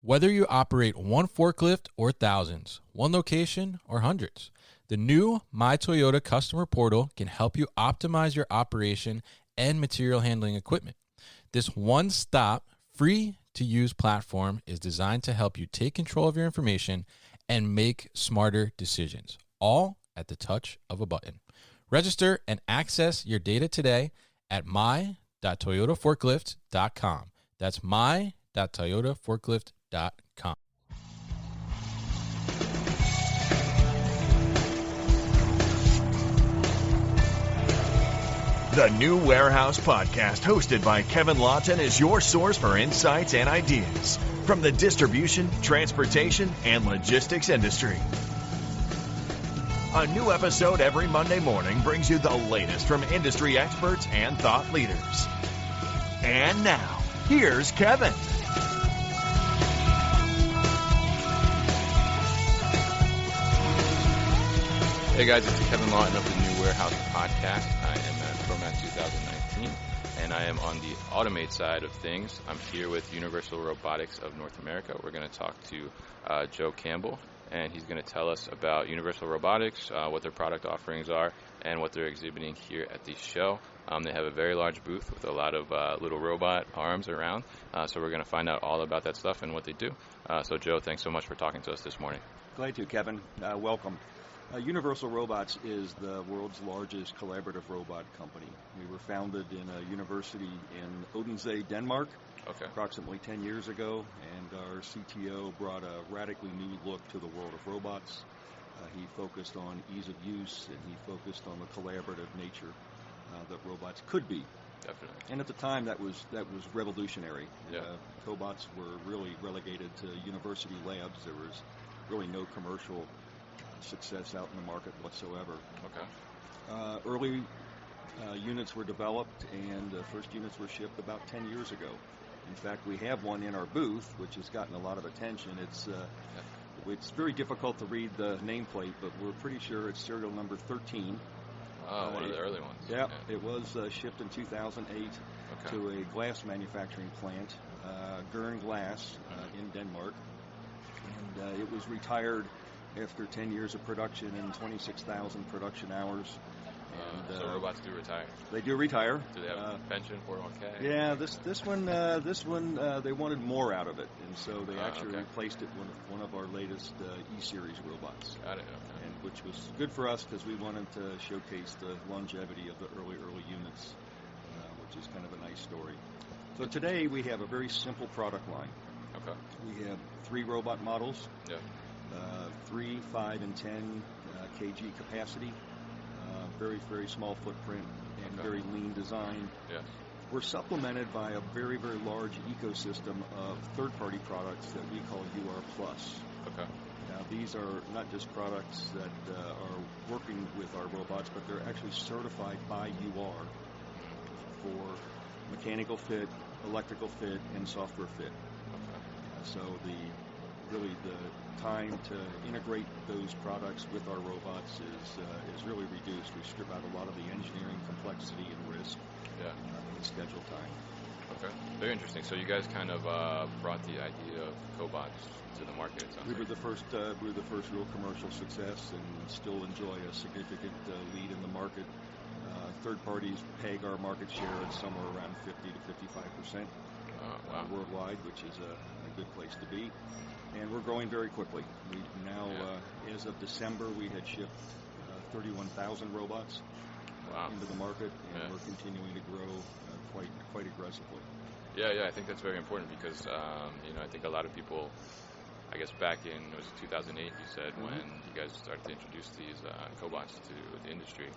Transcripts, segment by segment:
Whether you operate one forklift or thousands, one location or hundreds, the new My Toyota customer portal can help you optimize your operation and material handling equipment. This one-stop, free-to-use platform is designed to help you take control of your information and make smarter decisions, all at the touch of a button. Register and access your data today at my.toyotaforklift.com. That's my.toyotaforklift.com. The New Warehouse Podcast, hosted by Kevin Lawton, is your source for insights and ideas from the distribution, transportation, and logistics industry. A new episode every Monday morning brings you the latest from industry experts and thought leaders. And now, here's Kevin. Hey guys, it's Kevin Lawton of the New Warehouse Podcast. I am at ProMat 2019, and I am on the Automate side of things. I'm here with Universal Robotics of North America. We're going to talk to Joe Campbell, and he's going to tell us about Universal Robotics, what their product offerings are, and what they're exhibiting here at the show. They have a very large booth with a lot of little robot arms around, so we're going to find out all about that stuff and what they do. So Joe, thanks so much for talking to us this morning. Glad to, Kevin. Welcome. Universal Robots is the world's largest collaborative robot company. We were founded in a university in Odense, Denmark, approximately 10 years ago, and our CTO brought a radically new look to the world of robots. He focused on ease of use, and he focused on the collaborative nature that robots could be. Definitely. And at the time, that was revolutionary. Yeah. Cobots were really relegated to university labs. There was really no commercial success out in the market whatsoever. Early units were developed, and the first units were shipped about 10 years ago. In fact, we have one in our booth, which has gotten a lot of attention. It's very difficult to read the nameplate, but we're pretty sure it's serial number 13. One of the early ones. Yeah. It was shipped in 2008 to a glass manufacturing plant, Gurn Glass, in Denmark. And it was retired after 10 years of production and 26,000 production hours. And, so robots do retire? They do retire. Do they have a pension, 401k? Yeah, this one they wanted more out of it, and so they actually replaced it with one of our latest E-Series robots. Got it, and which was good for us because we wanted to showcase the longevity of the early units, which is kind of a nice story. So today we have a very simple product line. We have 3 robot models. 3, 5, and 10 kg capacity, very, very small footprint, and very lean design. We're supplemented by a very, very large ecosystem of third-party products that we call UR+. Now, these are not just products that are working with our robots, but they're actually certified by UR for mechanical fit, electrical fit, and software fit. So the time to integrate those products with our robots is really reduced. We strip out a lot of the engineering complexity and risk and schedule time. Very interesting. So you guys kind of brought the idea of cobots to the market. It sounds we were the first real commercial success, and still enjoy a significant lead in the market. Third parties peg our market share at somewhere around 50 to 55% worldwide, which is a good place to be. And we're growing very quickly. We now, as of December, we had shipped 31,000 robots into the market, and we're continuing to grow quite aggressively. Yeah, I think that's very important because I think a lot of people, I guess back in 2008, you said, when you guys started to introduce these cobots to the industry,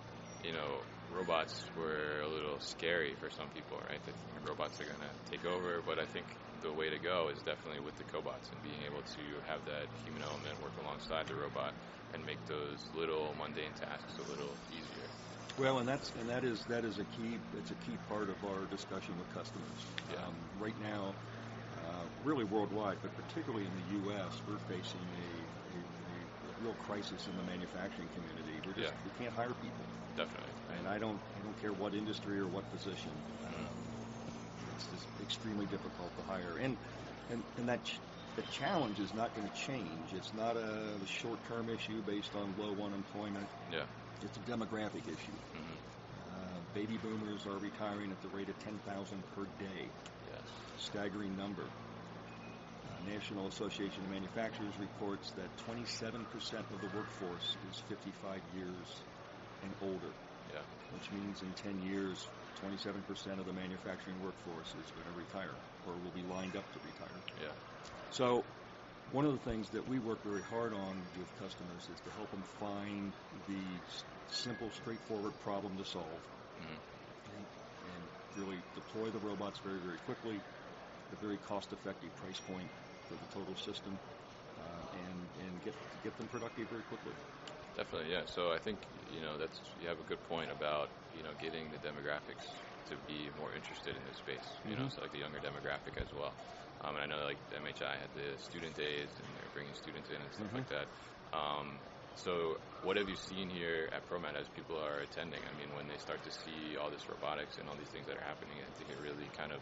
robots were a little scary for some people, right? They think robots are going to take over, but I think the way to go is definitely with the cobots and being able to have that human element work alongside the robot and make those little mundane tasks a little easier. Well, and that is a key. It's a key part of our discussion with customers. Right now, really worldwide, but particularly in the U.S., we're facing a real crisis in the manufacturing community. We can't hire people. Definitely. And I don't care what industry or what position. It's just extremely difficult to hire, and that the challenge is not going to change. It's not a short-term issue based on low unemployment. Yeah. It's a demographic issue. Baby boomers are retiring at the rate of 10,000 per day. Yes. Staggering number. National Association of Manufacturers reports that 27% of the workforce is 55 years and older. Yeah. Which means in 10 years, 27% of the manufacturing workforce is going to retire or will be lined up to retire. Yeah. So one of the things that we work very hard on with customers is to help them find the simple, straightforward problem to solve and really deploy the robots very, very quickly at a very cost-effective price point for the total system and get them productive very quickly. Definitely, yeah. So I think, you have a good point about, getting the demographics to be more interested in this space, so like the younger demographic as well. And I know like MHI had the student days and they're bringing students in and stuff like that. So what have you seen here at ProMat as people are attending? I mean, when they start to see all this robotics and all these things that are happening, I think it really kind of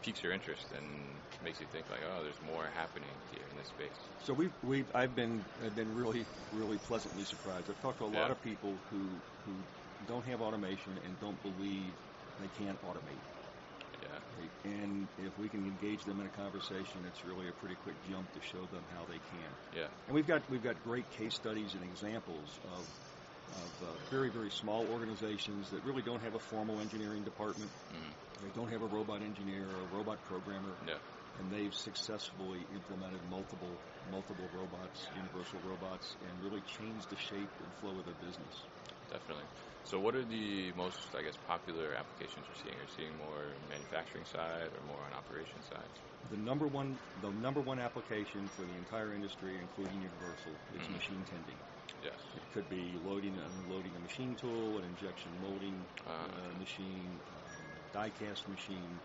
piques your interest and makes you think like, oh, there's more happening here in this space. So I've been really, really pleasantly surprised. I've talked to a lot of people who don't have automation and don't believe they can automate. Yeah. And if we can engage them in a conversation, it's really a pretty quick jump to show them how they can. Yeah. And we've got great case studies and examples of very, very small organizations that really don't have a formal engineering department. They don't have a robot engineer or a robot programmer. Yeah. And they've successfully implemented multiple robots, Universal Robots, and really changed the shape and flow of their business. Definitely. So what are the most, popular applications you're seeing? Are you seeing more manufacturing side or more on operation side? The number one application for the entire industry, including Universal, is machine tending. Yes. It could be loading and unloading a machine tool, an injection molding machine, die-cast machine,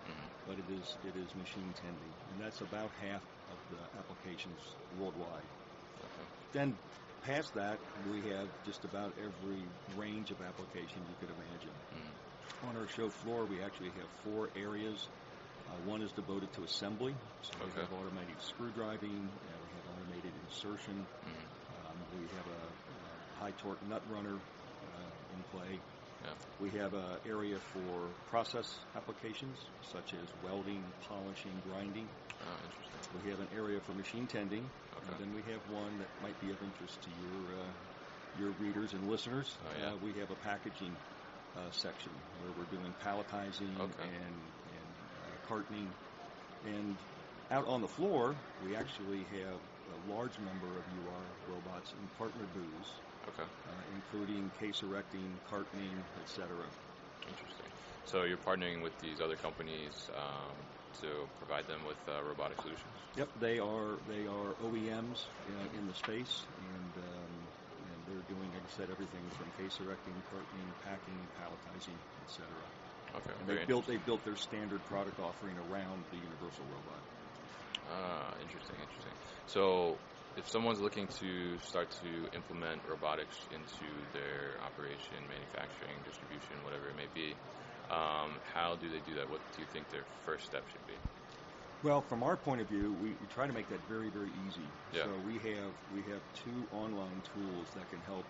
but it is machine tending, and that's about half of the applications worldwide. Okay. Then past that, we have just about every range of application you could imagine. On our show floor, we actually have 4 areas. One is devoted to assembly, so we have automated screw driving, we have automated insertion, we have a high-torque nut runner in play. Yeah. We have an area for process applications, such as welding, polishing, grinding. Interesting. We have an area for machine tending, Okay. and then we have one that might be of interest to your readers and listeners. Oh, yeah. We have a packaging section where we're doing palletizing and cartoning. And out on the floor, we actually have a large number of UR robots in partner booths. Okay. Including case erecting, cartoning, etc. Interesting. So you're partnering with these other companies to provide them with robotic solutions? Yep, they are OEMs in the space, and they're doing, like I said, everything from case erecting, cartoning, packing, palletizing, etc. Okay. And they built their standard product offering around the Universal Robot. Interesting. So if someone's looking to start to implement robotics into their operation, manufacturing, distribution, whatever it may be, how do they do that? What do you think their first step should be? Well, from our point of view, we try to make that very, very easy. Yeah. So we have 2 online tools that can help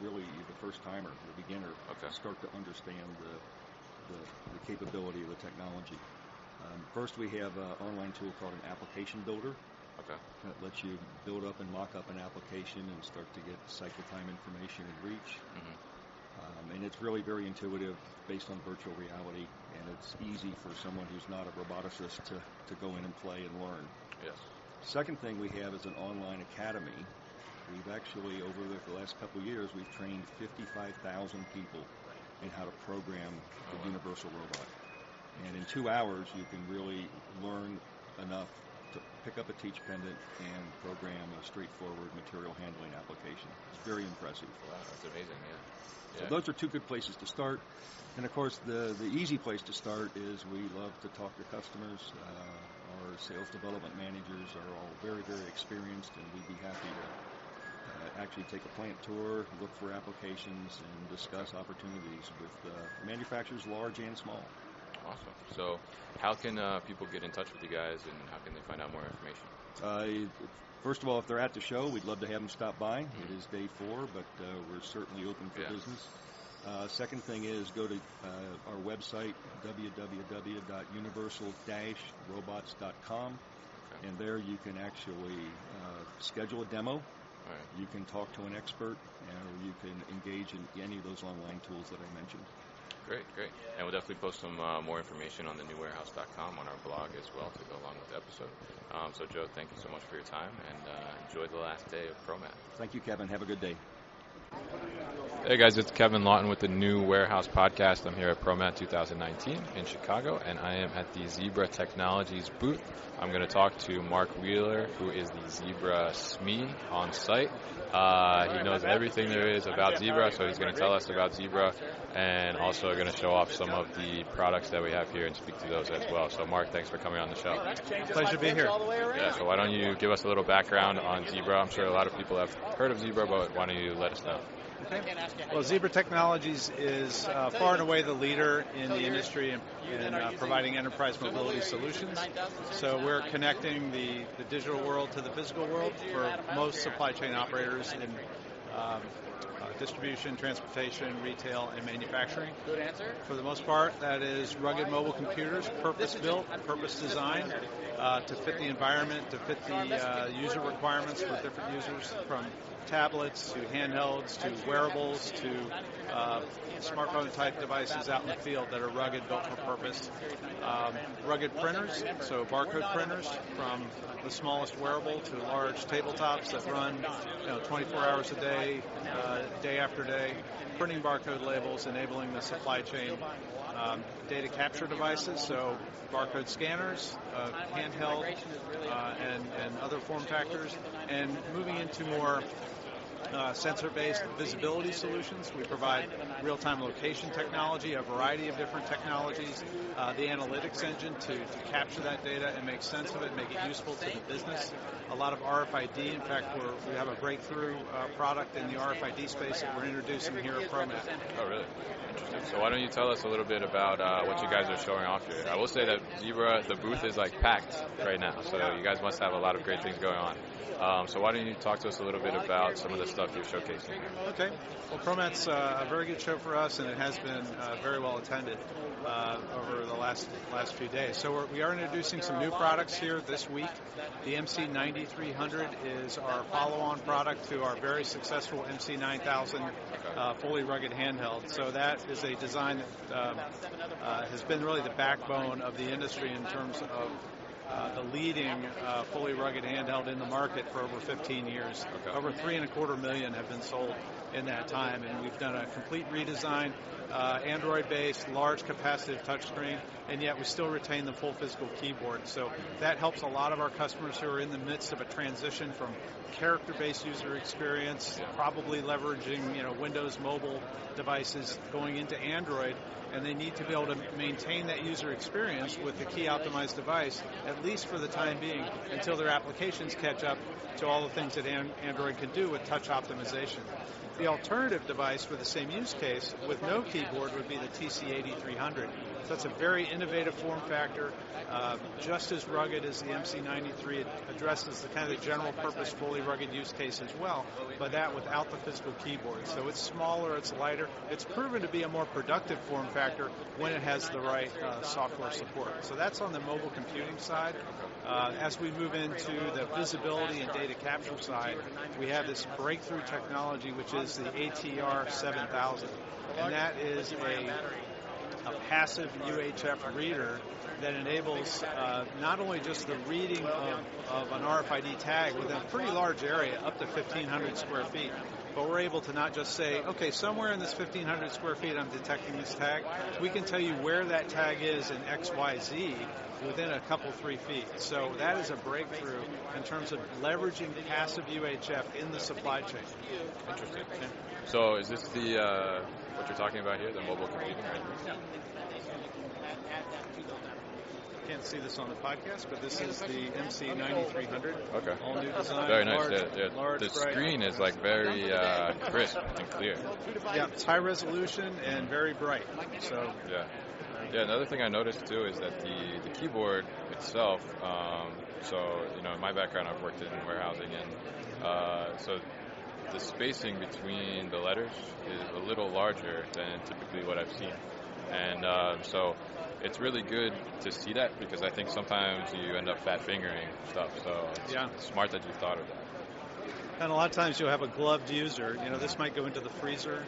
really the first timer, the beginner, start to understand the capability of the technology. First, we have an online tool called an application builder. Okay. That lets you build up and mock up an application and start to get cycle time information and reach. And it's really very intuitive, based on virtual reality, and it's easy for someone who's not a roboticist to go in and play and learn. Yes. Second thing we have is an online academy. We've actually, over the last couple of years, we've trained 55,000 people in how to program the Universal Robot. And in 2 hours, you can really learn enough to pick up a teach pendant and program a straightforward material handling application. It's very impressive. Wow, that's amazing, yeah. So those are 2 good places to start. And of course, the easy place to start is we love to talk to customers. Our sales development managers are all very, very experienced, and we'd be happy to actually take a plant tour, look for applications, and discuss opportunities with manufacturers large and small. Awesome. So how can people get in touch with you guys, and how can they find out more information? First of all, if they're at the show, we'd love to have them stop by. It is day 4, but we're certainly open for business. Second thing is go to our website, www.universal-robots.com, and there you can actually schedule a demo. Right. You can talk to an expert, or you can engage in any of those online tools that I mentioned. Great. And we'll definitely post some more information on the newwarehouse.com on our blog as well to go along with the episode. So, Joe, thank you so much for your time, and enjoy the last day of ProMat. Thank you, Kevin. Have a good day. Hey guys, it's Kevin Lawton with the New Warehouse Podcast. I'm here at ProMat 2019 in Chicago, and I am at the Zebra Technologies booth. I'm going to talk to Mark Wheeler, who is the Zebra SME on site. He knows everything there is about Zebra, so he's going to tell us about Zebra, and also going to show off some of the products that we have here and speak to those as well. So Mark, thanks for coming on the show. Pleasure to be here. Yeah, so why don't you give us a little background on Zebra? I'm sure a lot of people have heard of Zebra, but why don't you let us know? Okay. Well, Zebra Technologies is far and away the leader in the industry in providing enterprise mobility solutions. So we're connecting the digital world to the physical world for most supply chain operators in distribution, transportation, retail, and manufacturing. Good answer. For the most part, that is rugged mobile computers, purpose-built, purpose-designed to fit the environment, to fit the user requirements for different users, from tablets to handhelds to wearables to smartphone-type devices out in the field that are rugged, built for purpose. Rugged printers, so barcode printers, from the smallest wearable to large tabletops that run 24 hours a day, day after day, printing barcode labels, enabling the supply chain. Data capture devices, so barcode scanners, handheld, and other form factors, and moving into more sensor-based visibility solutions. We provide real-time location technology, a variety of different technologies, the analytics engine to capture that data and make sense of it, make it useful to the business. A lot of RFID. In fact, we have a breakthrough product in the RFID space that we're introducing here at ProMat. Oh, really? Interesting. So why don't you tell us a little bit about what you guys are showing off here? I will say that Zebra, the booth is like packed right now, so you guys must have a lot of great things going on. So why don't you talk to us a little bit about some of the stuff you're showcasing here? Okay. Well, ProMat's a very good show for us, and it has been very well attended over the last few days. So we are introducing some new products here this week. The MC9300 is our follow-on product to our very successful MC9000 fully rugged handheld. So that is a design that has been really the backbone of the industry in terms of the leading fully rugged handheld in the market for over 15 years. Okay. Over 3.25 million have been sold in that time, and we've done a complete redesign, Android-based, large capacitive touchscreen, and yet we still retain the full physical keyboard. So that helps a lot of our customers who are in the midst of a transition from character-based user experience, probably leveraging Windows mobile devices, going into Android, and they need to be able to maintain that user experience with the key-optimized device, at least for the time being, until their applications catch up to all the things that Android can do with touch optimization. The alternative device for the same use case with no keyboard would be the TC8300. So it's a very innovative form factor, just as rugged as the MC93. It addresses the kind of the general purpose fully rugged use case as well, but that without the physical keyboard. So it's smaller, it's lighter. It's proven to be a more productive form factor when it has the right software support. So that's on the mobile computing side. As we move into the visibility and data capture side, we have this breakthrough technology, which is the ATR 7000. And that is a passive UHF reader that enables not only just the reading of an RFID tag within a pretty large area, up to 1,500 square feet, but we're able to not just say, okay, somewhere in this 1,500 square feet I'm detecting this tag. We can tell you where that tag is in XYZ within a couple, 3 feet. So that is a breakthrough in terms of leveraging passive UHF in the supply chain. Interesting. Yeah. So is this the what you're talking about here, the mobile computing? Right? Can't see this on the podcast, but this is the MC9300. Okay. All new design. Very nice. Large, large, the bright. screen is like very crisp and clear. Yeah, it's high resolution and very bright. So yeah. Yeah, another thing I noticed too is that the keyboard itself, so, in my background I've worked in warehousing, and so the spacing between the letters is a little larger than typically what I've seen. And so it's really good to see that, because I think sometimes you end up fat fingering stuff. So it's smart that you thought of that. And a lot of times you'll have a gloved user. This might go into the freezer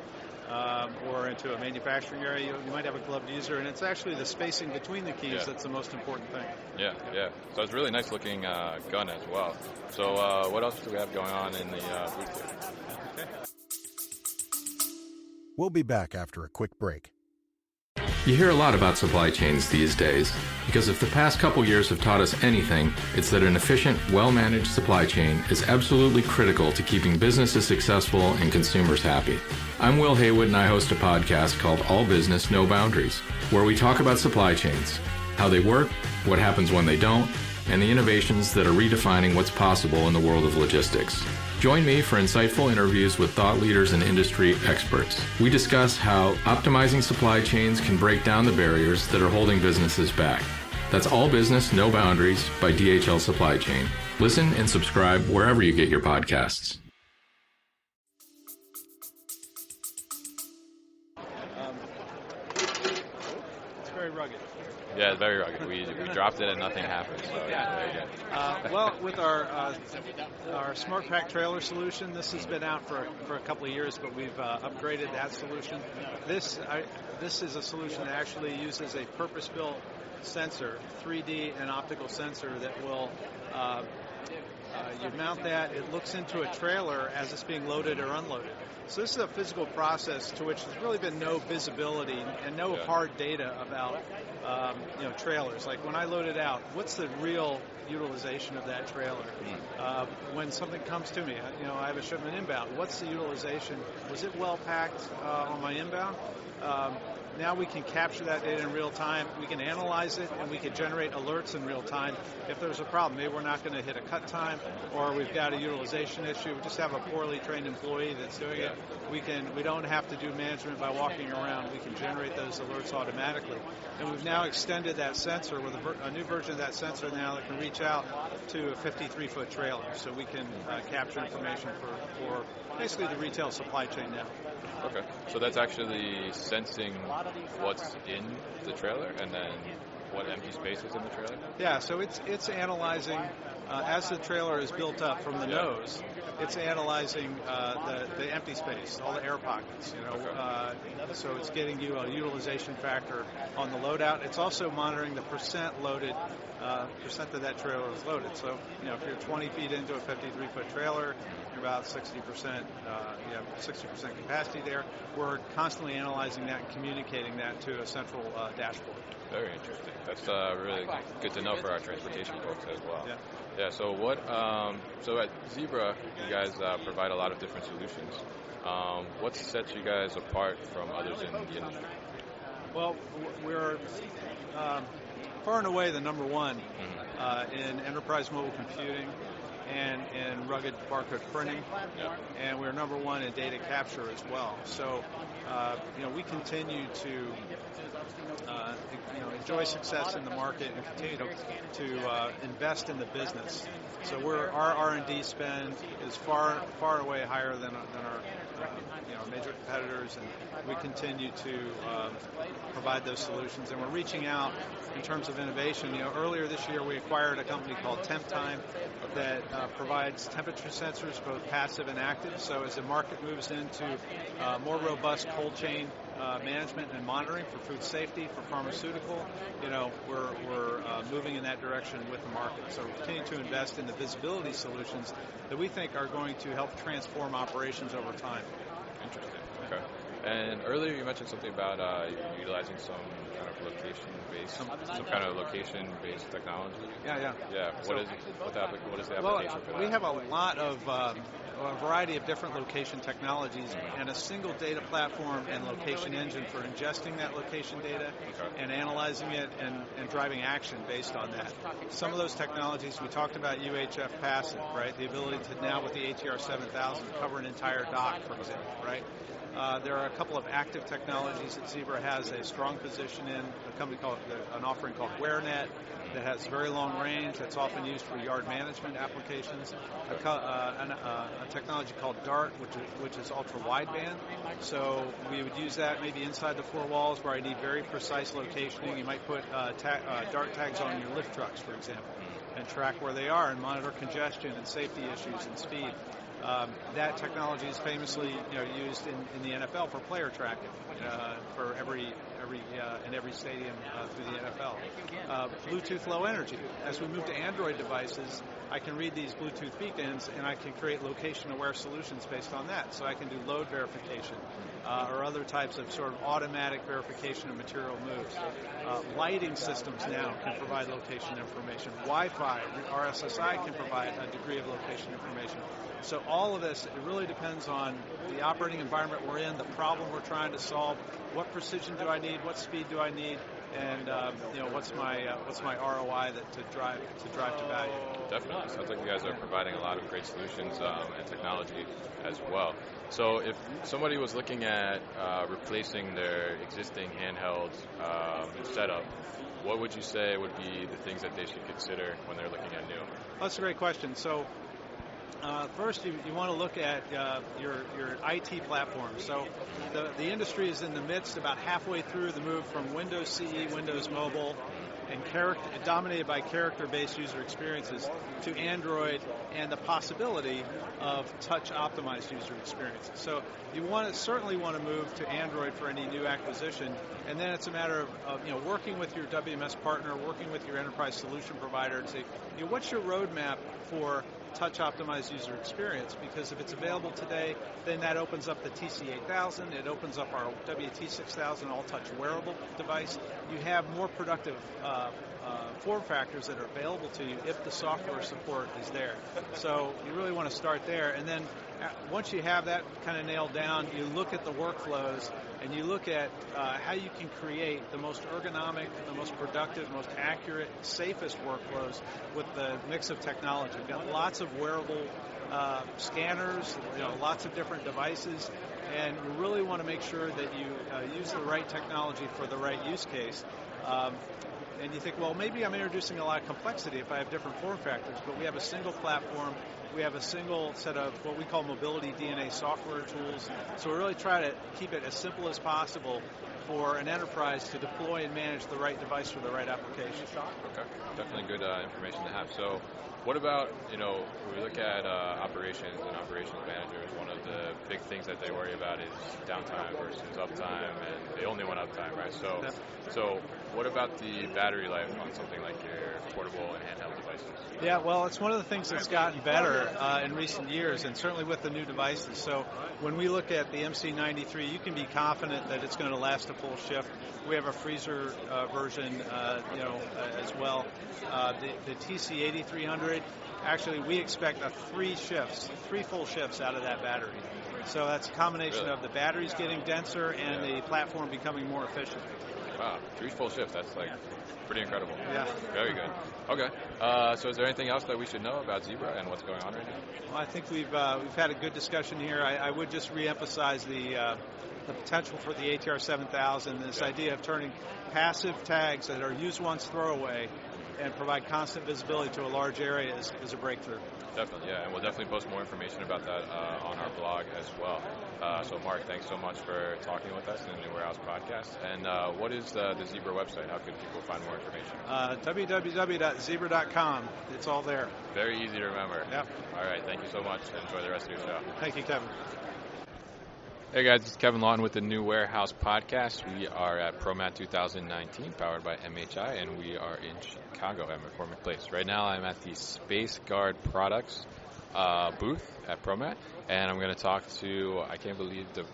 or into a manufacturing area. You might have a gloved user, and it's actually the spacing between the keys that's the most important thing. Yeah. So it's a really nice looking gun as well. So what else do we have going on in the booth here? Okay. We'll be back after a quick break. You hear a lot about supply chains these days, because if the past couple years have taught us anything, it's that an efficient, well-managed supply chain is absolutely critical to keeping businesses successful and consumers happy. I'm Will Haywood, and I host a podcast called All Business, No Boundaries, where we talk about supply chains, how they work, what happens when they don't, and the innovations that are redefining what's possible in the world of logistics. Join me for insightful interviews with thought leaders and industry experts. We discuss how optimizing supply chains can break down the barriers that are holding businesses back. That's All Business, No Boundaries by DHL Supply Chain. Listen and subscribe wherever you get your podcasts. It's very rugged. Yeah, it's very rugged. We dropped it and nothing happened. So very good. Well, with our Smart Pack trailer solution, this has been out for a couple of years, but we've upgraded that solution. This is a solution that actually uses a purpose-built sensor, 3D and optical sensor that will you mount that. It looks into a trailer as it's being loaded or unloaded. So this is a physical process to which there's really been no visibility and no hard data about trailers. Like when I load it out, what's the real utilization of that trailer? When something comes to me, I have a shipment inbound. What's the utilization? Was it well packed on my inbound? Now we can capture that data in real time. We can analyze it, and we can generate alerts in real time if there's a problem. Maybe we're not going to hit a cut time, or we've got a utilization issue. We just have a poorly trained employee that's doing it. We don't have to do management by walking around. We can generate those alerts automatically. And we've now extended that sensor with a new version of that sensor now that can reach out to a 53-foot trailer. So we can capture information for basically the retail supply chain now. Okay, so that's actually sensing what's in the trailer and then what empty space is in the trailer? Yeah, so it's analyzing, as the trailer is built up from the nose, it's analyzing the empty space, all the air pockets, so it's getting you a utilization factor on the loadout. It's also monitoring the percent that that trailer is loaded. So, if you're 20 feet into a 53-foot trailer, you're about 60%, you have 60% capacity there. We're constantly analyzing that and communicating that to a central dashboard. Very interesting. That's really good to know for our transportation folks as well. Yeah. So so at Zebra, you guys provide a lot of different solutions. What sets you guys apart from others in the industry? Well, we're far and away the number one in enterprise mobile computing and in rugged barcode printing, and we're number one in data capture as well. So, we continue to enjoy success in the market and continue to invest in the business. So our R&D spend is far away higher than our major competitors, and we continue to provide those solutions. And we're reaching out in terms of innovation. Earlier this year we acquired a company called Temp Time that provides temperature sensors, both passive and active. So as the market moves into more robust cold chain management and monitoring for food safety, for pharmaceutical, we're moving in that direction with the market. So we continue to invest in the visibility solutions that we think are going to help transform operations over time. Interesting. Okay. And earlier you mentioned something about utilizing some kind of location-based technology. Yeah. What is the application for that? Well, we have a lot of a variety of different location technologies and a single data platform and location engine for ingesting that location data and analyzing it and driving action based on that. Some of those technologies, we talked about UHF passive, right? The ability to now with the ATR 7000 cover an entire dock, for example, right? There are a couple of active technologies that Zebra has a strong position in. A company an offering called WearNet that has very long range. That's often used for yard management applications. A technology called DART, which is ultra wideband. So we would use that maybe inside the four walls where I need very precise locationing. You might put DART tags on your lift trucks, for example, and track where they are and monitor congestion and safety issues and speed. That technology is famously used in the NFL for player tracking for in every stadium through the NFL. Bluetooth Low Energy. As we move to Android devices, I can read these Bluetooth beacons and I can create location-aware solutions based on that. So I can do load verification or other types of sort of automatic verification of material moves. Lighting systems now can provide location information. Wi-Fi, RSSI can provide a degree of location information. So all of this, it really depends on the operating environment we're in, the problem we're trying to solve, what precision do I need, what speed do I need, and what's my ROI to drive to value. Definitely. Sounds like you guys are providing a lot of great solutions and technology as well. So if somebody was looking at replacing their existing handheld setup, what would you say would be the things that they should consider when they're looking at new? Well, that's a great question. So first, you want to look at your IT platform. So the industry is in the midst, about halfway through the move from Windows CE, Windows Mobile, and dominated by character-based user experiences, to Android and the possibility of touch-optimized user experiences. So you certainly want to move to Android for any new acquisition, and then it's a matter of working with your WMS partner, working with your enterprise solution provider to say, what's your roadmap for touch-optimized user experience? Because if it's available today, then that opens up the TC8000, it opens up our WT6000 all-touch wearable device. You have more productive form factors that are available to you if the software support is there. So you really want to start there, and then once you have that kind of nailed down, you look at the workflows and you look at how you can create the most ergonomic, the most productive, most accurate, safest workflows with the mix of technology. We've got lots of wearable scanners, lots of different devices, and we really want to make sure that you use the right technology for the right use case. And you think, well, maybe I'm introducing a lot of complexity if I have different form factors, but we have a single platform, we have a single set of what we call mobility DNA software tools, so we really try to keep it as simple as possible for an enterprise to deploy and manage the right device for the right application. Okay, definitely good information to have. So what about, when we look at operations and operations managers, one of the big things that they worry about is downtime versus uptime, and they only want uptime, right? So what about the battery life on something like your portable and handheld devices? Yeah, well, it's one of the things that's gotten better in recent years, and certainly with the new devices. So when we look at the MC93, you can be confident that it's going to last a full shift. We have a freezer version, as well. The TC8300, actually, we expect three full shifts out of that battery. So that's a combination of the batteries getting denser and the platform becoming more efficient. Wow, 3 full shifts. That's pretty incredible. Yeah. Very good. Okay. So is there anything else that we should know about Zebra and what's going on right now? Well, I think we've had a good discussion here. I would just reemphasize the potential for the ATR 7000, this idea of turning passive tags that are use once, throw away, and provide constant visibility to a large area is a breakthrough. Definitely, yeah, and we'll definitely post more information about that on our blog as well. So, Mark, thanks so much for talking with us in the New Warehouse Podcast. And what is the Zebra website? How can people find more information? www.zebra.com. It's all there. Very easy to remember. Yep. All right, thank you so much. Enjoy the rest of your show. Thank you, Kevin. Hey guys, it's Kevin Lawton with the New Warehouse Podcast. We are at ProMat 2019, powered by MHI, and we are in Chicago at McCormick Place. Right now I'm at the SpaceGuard Products booth at ProMat, and I'm going to talk to, I can't believe the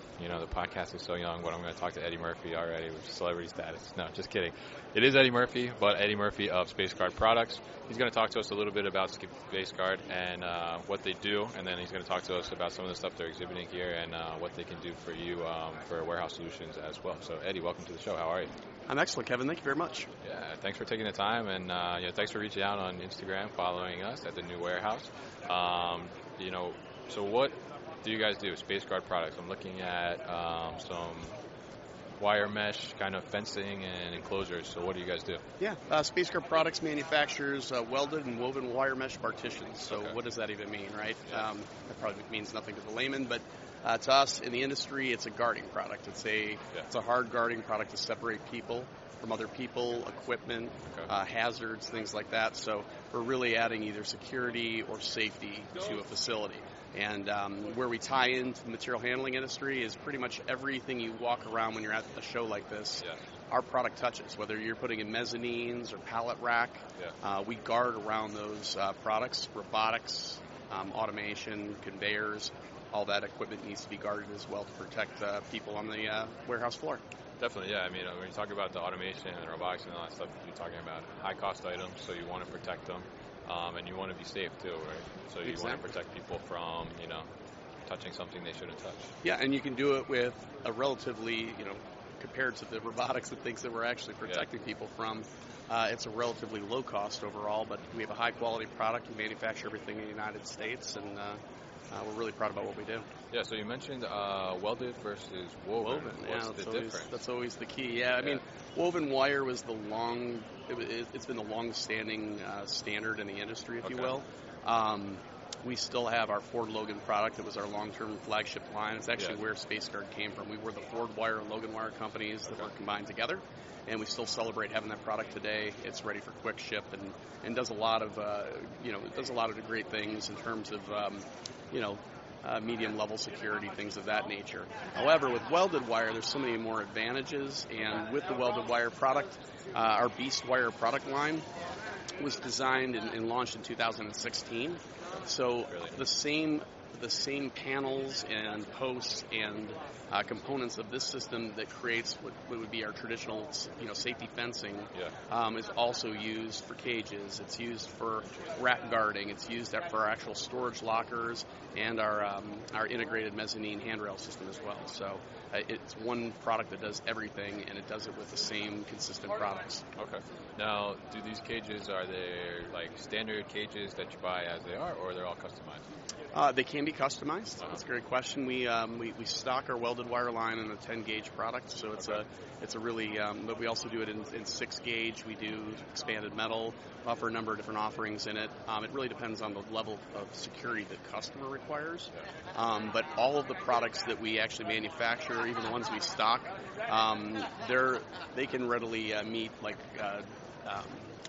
podcast is so young, but I'm going to talk to Eddie Murphy already with celebrity status. No, just kidding. It is Eddie Murphy, but Eddie Murphy of SpaceGuard Products. He's going to talk to us a little bit about SpaceGuard and what they do, and then he's going to talk to us about some of the stuff they're exhibiting here and what they can do for you for warehouse solutions as well. So, Eddie, welcome to the show. How are you? I'm excellent, Kevin. Thank you very much. Yeah, thanks for taking the time, and thanks for reaching out on Instagram, following us at the new warehouse. So what do you guys do? SpaceGuard Products. I'm looking at some wire mesh kind of fencing and enclosures. So what do you guys do? Yeah, SpaceGuard Products manufactures welded and woven wire mesh partitions. So what does that even mean, right? Yeah. That probably means nothing to the layman, but to us in the industry, it's a guarding product. It's a hard guarding product to separate people from other people, equipment, hazards, things like that. So we're really adding either security or safety to a facility. And where we tie into the material handling industry is pretty much everything you walk around when you're at a show like this. Yeah. Our product touches, whether you're putting in mezzanines or pallet rack. Yeah. We guard around those products, robotics, automation, conveyors. All that equipment needs to be guarded as well to protect people on the warehouse floor. Definitely, yeah. I mean, when you talk about the automation and robotics and all that stuff, you're talking about high-cost items, so you want to protect them, and you want to be safe too, right? So you want to protect people from, touching something they shouldn't touch. Yeah, and you can do it with a relatively, compared to the robotics and things that we're actually protecting people from, it's a relatively low cost overall, but we have a high-quality product. We manufacture everything in the United States, and we're really proud about what we do. Yeah, so you mentioned welded versus woven. What's the difference? That's always the key. Yeah, I mean, woven wire was it's been the long-standing standard in the industry, if you will. We still have our Ford Logan product. That was our long-term flagship line. It's actually where SpaceGuard came from. We were the Ford Wire and Logan Wire companies that were combined together, and we still celebrate having that product today. It's ready for quick ship and does a lot of great things in terms of medium level security, things of that nature. However, with welded wire, there's so many more advantages, and with the welded wire product, our Beast Wire product line was designed and launched in 2016. So the same panels and posts and components of this system that creates what would be our traditional, safety fencing is also used for cages. It's used for rack guarding. It's used for our actual storage lockers and our integrated mezzanine handrail system as well. So it's one product that does everything, and it does it with the same consistent products. Okay. Now, do these cages, are they like standard cages that you buy as they are, or they're all customized? They can be customized. That's a great question. We stock our welded wire line in a 10-gauge product, so it's a really. But we also do it in 6-gauge. We do expanded metal. Offer a number of different offerings in it. It really depends on the level of security the customer requires. But all of the products that we actually manufacture, even the ones we stock, they can readily meet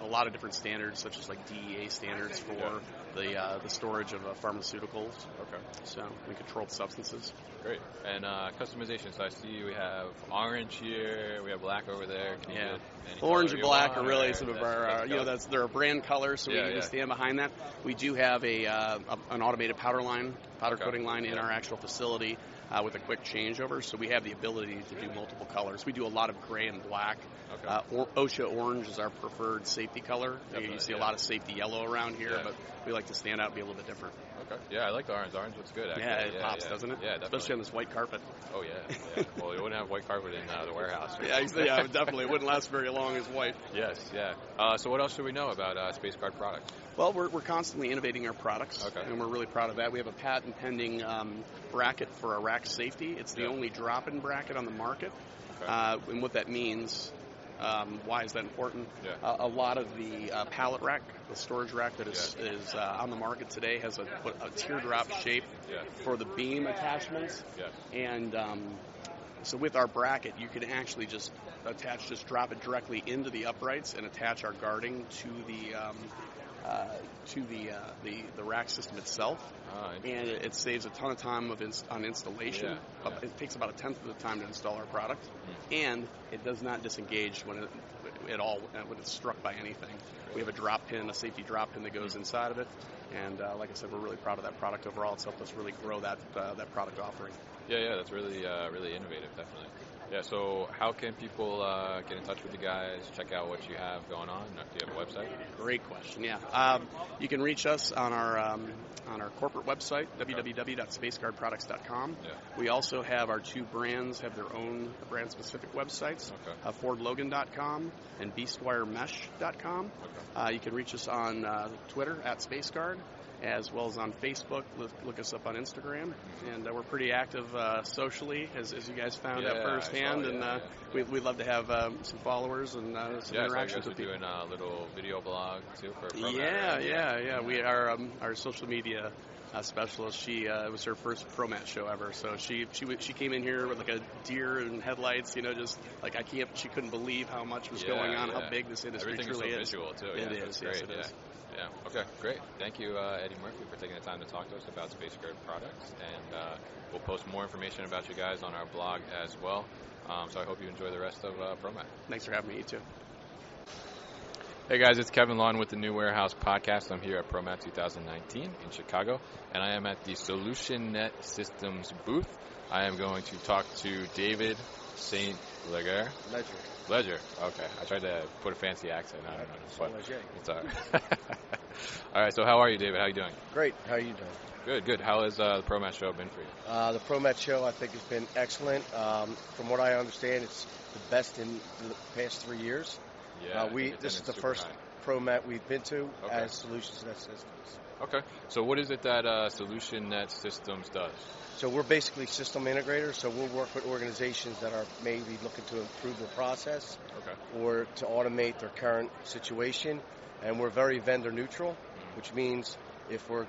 a lot of different standards, such as like DEA standards for the storage of pharmaceuticals. Okay. So, and controlled substances. Great. And customization. So I see we have orange here. We have black over there. Can you get any orange and black are really some of our, they're a brand color, so we can stand behind that. We do have an automated powder coating line in our actual facility with a quick changeover, so we have the ability to do multiple colors. We do a lot of gray and black. Okay. OSHA orange is our preferred safety color. You see a lot of safety yellow around here, but we like to stand out and be a little bit different. Okay. Yeah, I like the orange. Orange looks good, actually. Yeah, it pops, doesn't it? Yeah, definitely. Especially on this white carpet. Oh, yeah. Well, you wouldn't have white carpet in the warehouse. Right? Yeah, definitely. It wouldn't last very long as white. Yes, yeah. So what else should we know about SpaceGuard products? Well, we're constantly innovating our products, and we're really proud of that. We have a patent-pending bracket for our rack safety. It's the only drop-in bracket on the market, and what that means... why is that important? Yeah. A lot of the pallet rack, the storage rack that is on the market today has a teardrop shape for the beam attachments. Yeah. And so with our bracket, you can actually just drop it directly into the uprights and attach our guarding to the rack system itself. And it saves a ton of time on installation. Yeah. It takes about 1/10 of the time to install our product, and it does not disengage when it's struck by anything. We have a drop pin, a safety drop pin that goes inside of it. And like I said, we're really proud of that product overall. It's helped us really grow that product offering. Yeah, that's really really innovative, definitely. Yeah, so how can people get in touch with you guys, check out what you have going on? Do you have a website? Great question, yeah. You can reach us on our corporate website, www.SpaceGuardProducts.com. Yeah. We also have our two brands have their own brand-specific websites, FordLogan.com and BeastWireMesh.com. Okay. You can reach us on Twitter @SpaceGuard, as well as on Facebook. Look us up on Instagram, and we're pretty active socially, as you guys found out firsthand. We'd love to have some followers and some interactions with you. Doing a little video blog too for ProMat. Yeah. We are our social media specialist. It was her first ProMat show ever, so she came in here with like a deer and headlights, just like she couldn't believe how much was going on, how big this industry truly is. Visual too. It is. Yes, great. it is. Yeah. Okay, great. Thank you, Eddie Murphy, for taking the time to talk to us about SpaceGuard Products. And we'll post more information about you guys on our blog as well. So I hope you enjoy the rest of ProMat. Thanks for having me, you too. Hey guys, it's Kevin Lawton with the New Warehouse Podcast. I'm here at ProMat 2019 in Chicago, and I am at the SolutionNet Systems booth. I am going to talk to David St. Leger. Ledger. Okay. I tried to put a fancy accent. I don't know. But it's all right. All right. So how are you, David? How are you doing? Great. How are you doing? Good. How has the ProMat show been for you? The ProMat show, I think, has been excellent. From what I understand, it's the best in the past 3 years. Yeah. This is the first ProMat we've been to as SolutionNet Systems. Okay. So what is it that SolutionNet Systems does? So we're basically system integrators. So we'll work with organizations that are maybe looking to improve their process or to automate their current situation. And we're very vendor neutral, which means if we're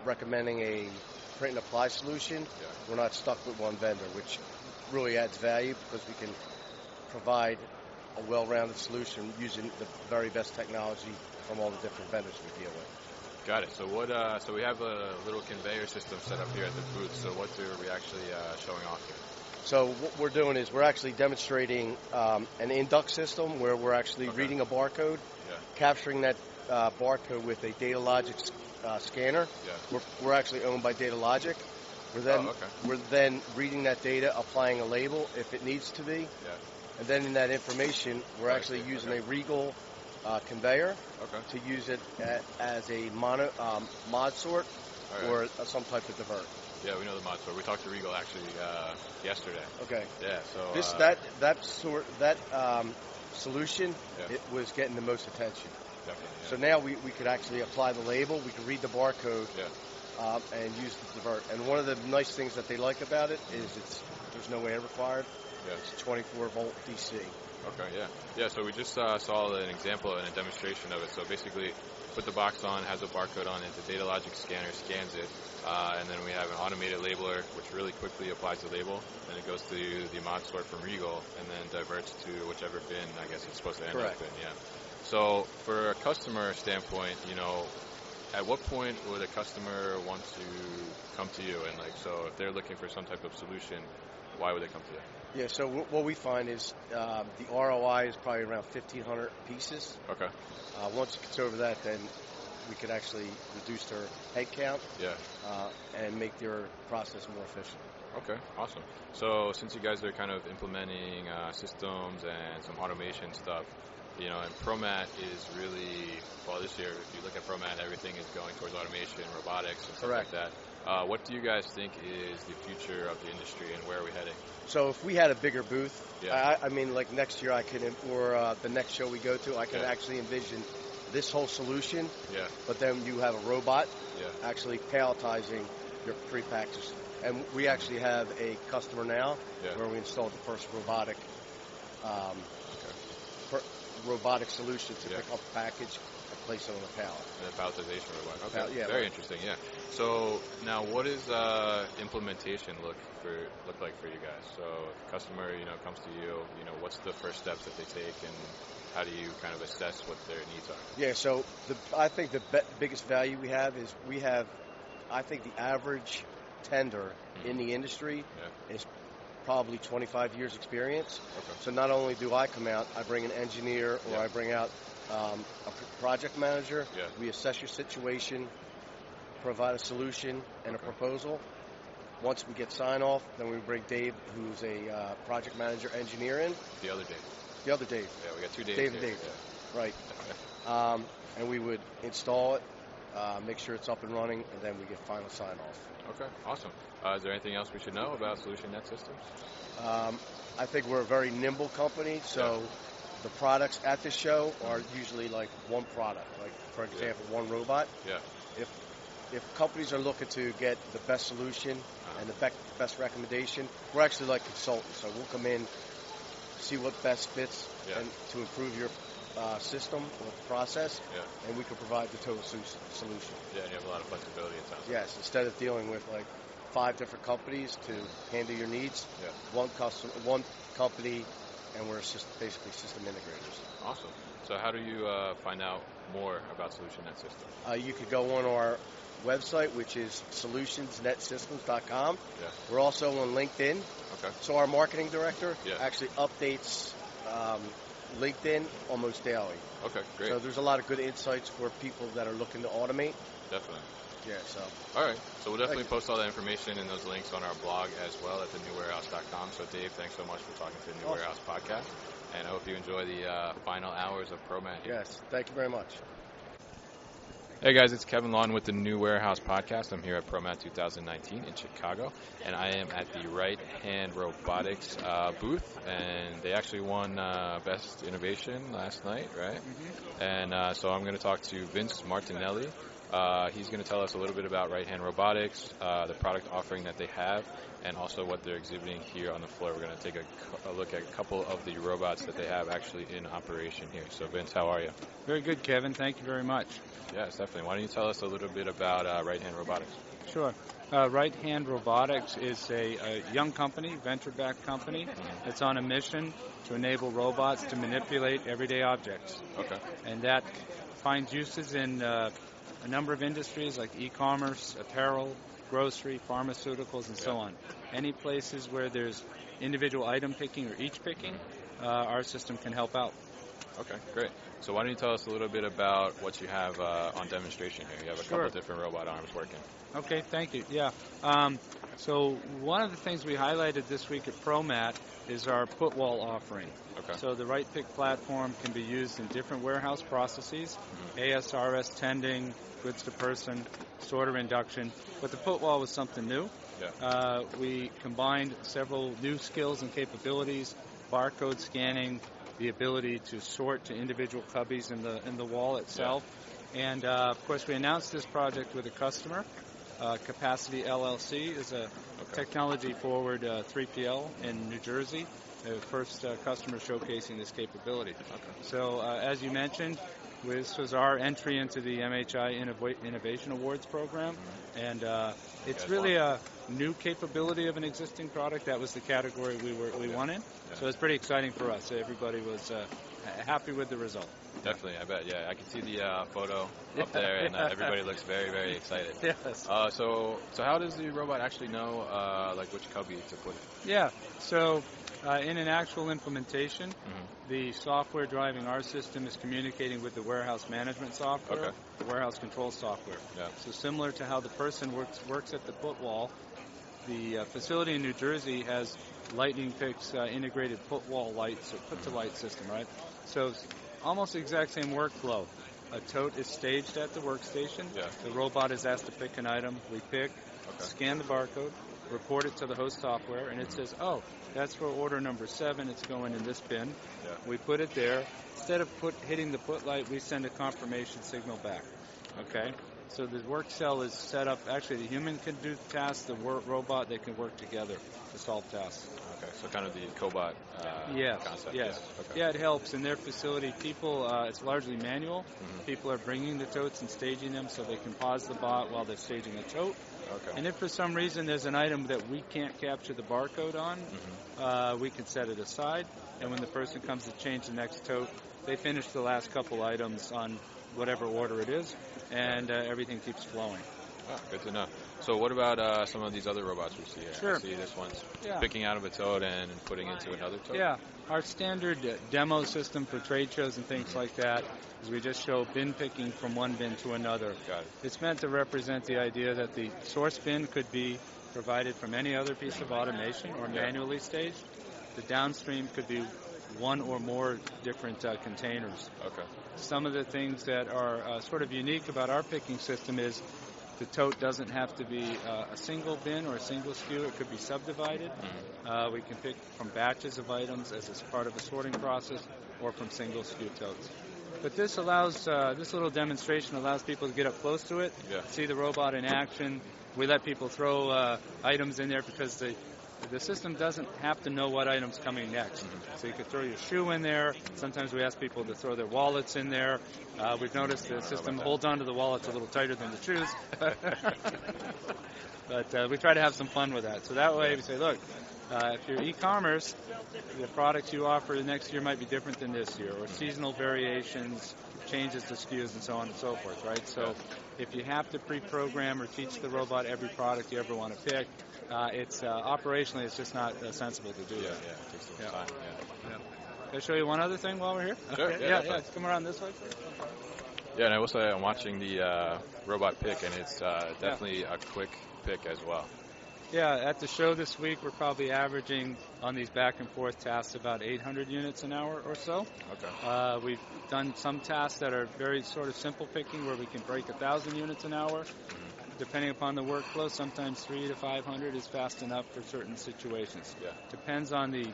recommending a print and apply solution, we're not stuck with one vendor, which really adds value because we can provide a well-rounded solution using the very best technology from all the different vendors we deal with. Got it. So so we have a little conveyor system set up here at the booth. So what are we actually showing off here? So what we're doing is we're actually demonstrating an induct system where we're actually reading a barcode, capturing that barcode with a Data Logic scanner. Yeah. We're actually owned by Data Logic. We're then reading that data, applying a label if it needs to be. Yeah. And then in that information, we're actually using a Regal conveyor to use it as a mod sort or some type of divert. Yeah, we know the mod sort. We talked to Regal actually yesterday. Okay. Yeah. So that solution it was getting the most attention. Definitely. Yeah. So now we could actually apply the label. We could read the barcode and use the divert. And one of the nice things that they like about it is there's no air required. Yeah. It's 24-volt DC. Okay, yeah. So we just saw an example and a demonstration of it. So basically, put the box on, has a barcode on it, the Data Logic scanner scans it, and then we have an automated labeler, which really quickly applies the label, and it goes to the mod sort from Regal, and then diverts to whichever bin, I guess it's supposed to end up in, So for a customer standpoint, at what point would a customer want to come to you? And so if they're looking for some type of solution, why would they come to you? Yeah, so what we find is the ROI is probably around 1,500 pieces. Okay. Once it gets over that, then we could actually reduce their head count and make their process more efficient. Okay, awesome. So since you guys are kind of implementing systems and some automation stuff, and ProMat is really, this year, if you look at ProMat, everything is going towards automation, robotics, and stuff like that. What do you guys think is the future of the industry, and where are we heading? So if we had a bigger booth, I mean, like next year or the next show we go to, I can actually envision this whole solution. Yeah. But then you have a robot actually palletizing your pre-packages. And we actually have a customer now where we installed the first robotic solution to pick up a package and place it on a pallet. And a palletization robot. Okay. Very interesting. Yeah. So now, what does implementation look like for you guys? So if a customer, comes to you, what's the first steps that they take, and how do you kind of assess what their needs are? Yeah. So I think the biggest value we have is I think the average tender in the industry is probably 25 years experience. Okay. So not only do I come out, I bring an engineer or I bring out a project manager. Yeah. We assess your situation, provide a solution and a proposal. Once we get sign-off, then we bring Dave, who's a project manager engineer in. The other Dave. The other Dave. Yeah, we got two Daves. Dave and Dave. Yeah. Right. And we would install it, make sure it's up and running, and then we get final sign-off. Okay, awesome. Is there anything else we should know about Solution Net Systems? I think we're a very nimble company, so the products at the show are usually like one product. Like, for example, one robot. Yeah. If companies are looking to get the best solution and the best recommendation, we're actually like consultants. So we'll come in, see what best fits and to improve your system or process, and we can provide the total solution. Yeah, and you have a lot of flexibility, it sounds like. Yes, instead of dealing with like 5 different companies to handle your needs, one company, and we're basically system integrators. Awesome. So how do you find out more about Solution Net Systems? You could go on our website, which is solutionsnetsystems.com. Yeah. We're also on LinkedIn. Okay. So our marketing director actually updates LinkedIn almost daily. Okay, great. So there's a lot of good insights for people that are looking to automate. Definitely. Yeah, so. All right. So we'll definitely post all that information and those links on our blog as well at thenewwarehouse.com. So, Dave, thanks so much for talking to the New Warehouse podcast. And I hope you enjoy the final hours of ProMat here. Yes, thank you very much. Hey guys, it's Kevin Lawton with the New Warehouse Podcast. I'm here at ProMat 2019 in Chicago, and I am at the Hand Robotics booth, and they actually won Best Innovation last night, right? Mm-hmm. And so I'm going to talk to Vince Martinelli. He's going to tell us a little bit about Hand Robotics, the product offering that they have, and also what they're exhibiting here on the floor. We're going to take a look at a couple of the robots that they have actually in operation here. So, Vince, how are you? Very good, Kevin. Thank you very much. Yes, definitely. Why don't you tell us a little bit about Hand Robotics? Sure. Hand Robotics is a young company, venture-backed company, that's on a mission to enable robots to manipulate everyday objects. Okay. And that finds uses in a number of industries like e-commerce, apparel, grocery, pharmaceuticals, and so on. Any places where there's individual item picking or each picking, our system can help out. Okay, great. So why don't you tell us a little bit about what you have on demonstration here? You have a couple of different robot arms working. Okay, thank you. Yeah. So one of the things we highlighted this week at ProMat is our put wall offering. Okay. So the Right Pick platform can be used in different warehouse processes, ASRS tending, goods to person, sorter induction. But the put wall was something new. Yeah. We combined several new skills and capabilities, barcode scanning, the ability to sort to individual cubbies in the wall itself. Yeah. And, of course, we announced this project with a customer. Capacity LLC is a technology-forward 3PL in New Jersey, the first customer showcasing this capability. Okay. So, as you mentioned, this was our entry into the MHI Innovation Awards program, and it's really a new capability of an existing product. That was the category we won in, so it's pretty exciting for us. Everybody was happy with the result. Definitely, I bet. Yeah, I can see the photo up there, and everybody looks very, very excited. Yes. So how does the robot actually know like which cubby to put in? Yeah. So in an actual implementation, the software driving our system is communicating with the warehouse management software, the warehouse control software. Yeah. So similar to how the person works at the put wall, the facility in New Jersey has Lightning Pick's integrated put wall lights, or put to light system, right? So it's almost the exact same workflow. A tote is staged at the workstation. Yeah. The robot is asked to pick an item. We pick, scan the barcode, report it to the host software, and it says, oh, that's for order number 7. It's going in this bin. Yeah. We put it there. Instead of hitting the put light, we send a confirmation signal back. Okay? So the work cell is set up. Actually, the human can do tasks. The robot, they can work together to solve tasks. Okay, so kind of the cobot concept. Yes. Yeah. Okay. Yeah, it helps. In their facility, people, it's largely manual. People are bringing the totes and staging them so they can pause the bot while they're staging a tote. Okay. And if for some reason there's an item that we can't capture the barcode on, we can set it aside. And when the person comes to change the next tote, they finish the last couple items on whatever order it is, and everything keeps flowing. Oh, good to know. So what about some of these other robots we see here? Sure. I see this one's picking out of a tote and putting into another tote. Yeah. Our standard demo system for trade shows and things like that is we just show bin picking from one bin to another. Got it. It's meant to represent the idea that the source bin could be provided from any other piece of automation or manually staged. The downstream could be one or more different containers. Okay. Some of the things that are sort of unique about our picking system is the tote doesn't have to be a single bin or a single SKU. It could be subdivided. We can pick from batches of items as part of a sorting process or from single SKU totes. But this allows, this little demonstration allows people to get up close to it, see the robot in action. We let people throw items in there because the system doesn't have to know what item's coming next. So you could throw your shoe in there. Sometimes we ask people to throw their wallets in there. We've noticed the system holds onto the wallets a little tighter than the shoes. But we try to have some fun with that. So that way we say, look, if you're e-commerce, the products you offer the next year might be different than this year, or seasonal variations, changes to SKUs, and so on and so forth, right? So if you have to pre-program or teach the robot every product you ever want to pick, it's operationally it's just not sensible to do that. Yeah, it takes some time. Can I show you one other thing while we're here? Sure. Okay. Yeah. Come around this way. Yeah, and I will say I'm watching the robot pick, and it's definitely a quick pick as well. Yeah, at the show this week, we're probably averaging on these back and forth tasks about 800 units an hour or so. Okay. We've done some tasks that are very sort of simple picking where we can break 1,000 units an hour. Depending upon the workflow, sometimes 300 to 500 is fast enough for certain situations. Yeah. Depends on the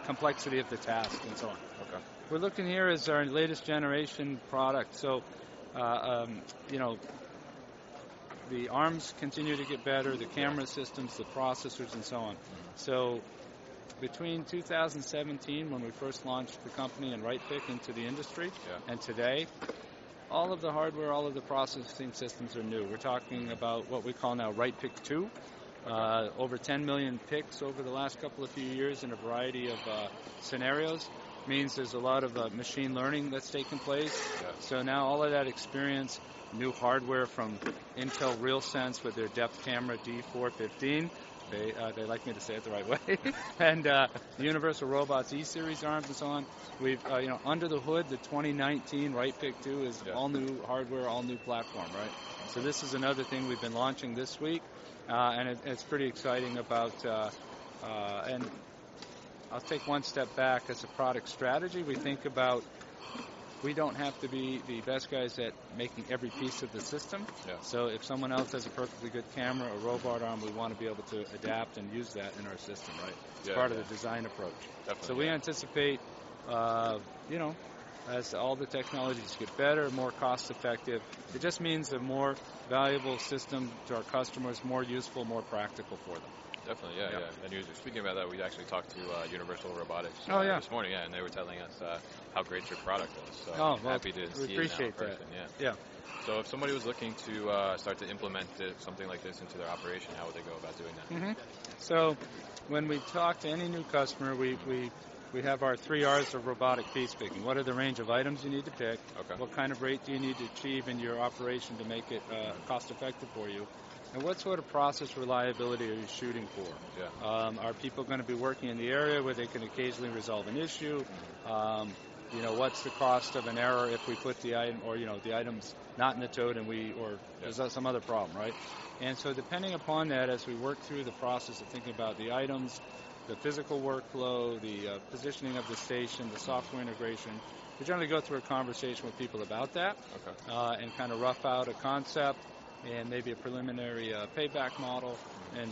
complexity of the task and so on. Okay. We're looking here as our latest generation product. So, the arms continue to get better, the camera systems, the processors, and so on. So between 2017, when we first launched the company and right-pick into the industry, and today, all of the hardware, all of the processing systems are new. We're talking about what we call now right-pick 2. Over 10 million picks over the last couple of few years in a variety of scenarios. Means there's a lot of machine learning that's taken place. So now all of that experience, new hardware from Intel RealSense with their depth camera D415. They like me to say it the right way. And the Universal Robots E-Series arms and so on. We've, under the hood, the 2019 right-pick 2 is all new hardware, all new platform, right? So this is another thing we've been launching this week, and it's pretty exciting about, and I'll take one step back as a product strategy. We think about we don't have to be the best guys at making every piece of the system. So if someone else has a perfectly good camera or robot arm, we want to be able to adapt and use that in our system, right? It's part of the design approach. Definitely, so we anticipate, as all the technologies get better, more cost-effective, it just means a more valuable system to our customers, more useful, more practical for them. Definitely, yeah. And you were speaking about that, we actually talked to Universal Robotics this morning, and they were telling us how great your product was. So happy to see it now in person. Yeah. So if somebody was looking to start to implement something like this into their operation, how would they go about doing that? So when we talk to any new customer, we have our 3 R's of robotic piece picking. What are the range of items you need to pick? Okay. What kind of rate do you need to achieve in your operation to make it cost-effective for you? And what sort of process reliability are you shooting for? Are people going to be working in the area where they can occasionally resolve an issue? What's the cost of an error if we put the item, or the item's not in the tote and there's some other problem, right? And so depending upon that, as we work through the process of thinking about the items, the physical workflow, the positioning of the station, the software integration, we generally go through a conversation with people about that and kind of rough out a concept and maybe a preliminary payback model. And,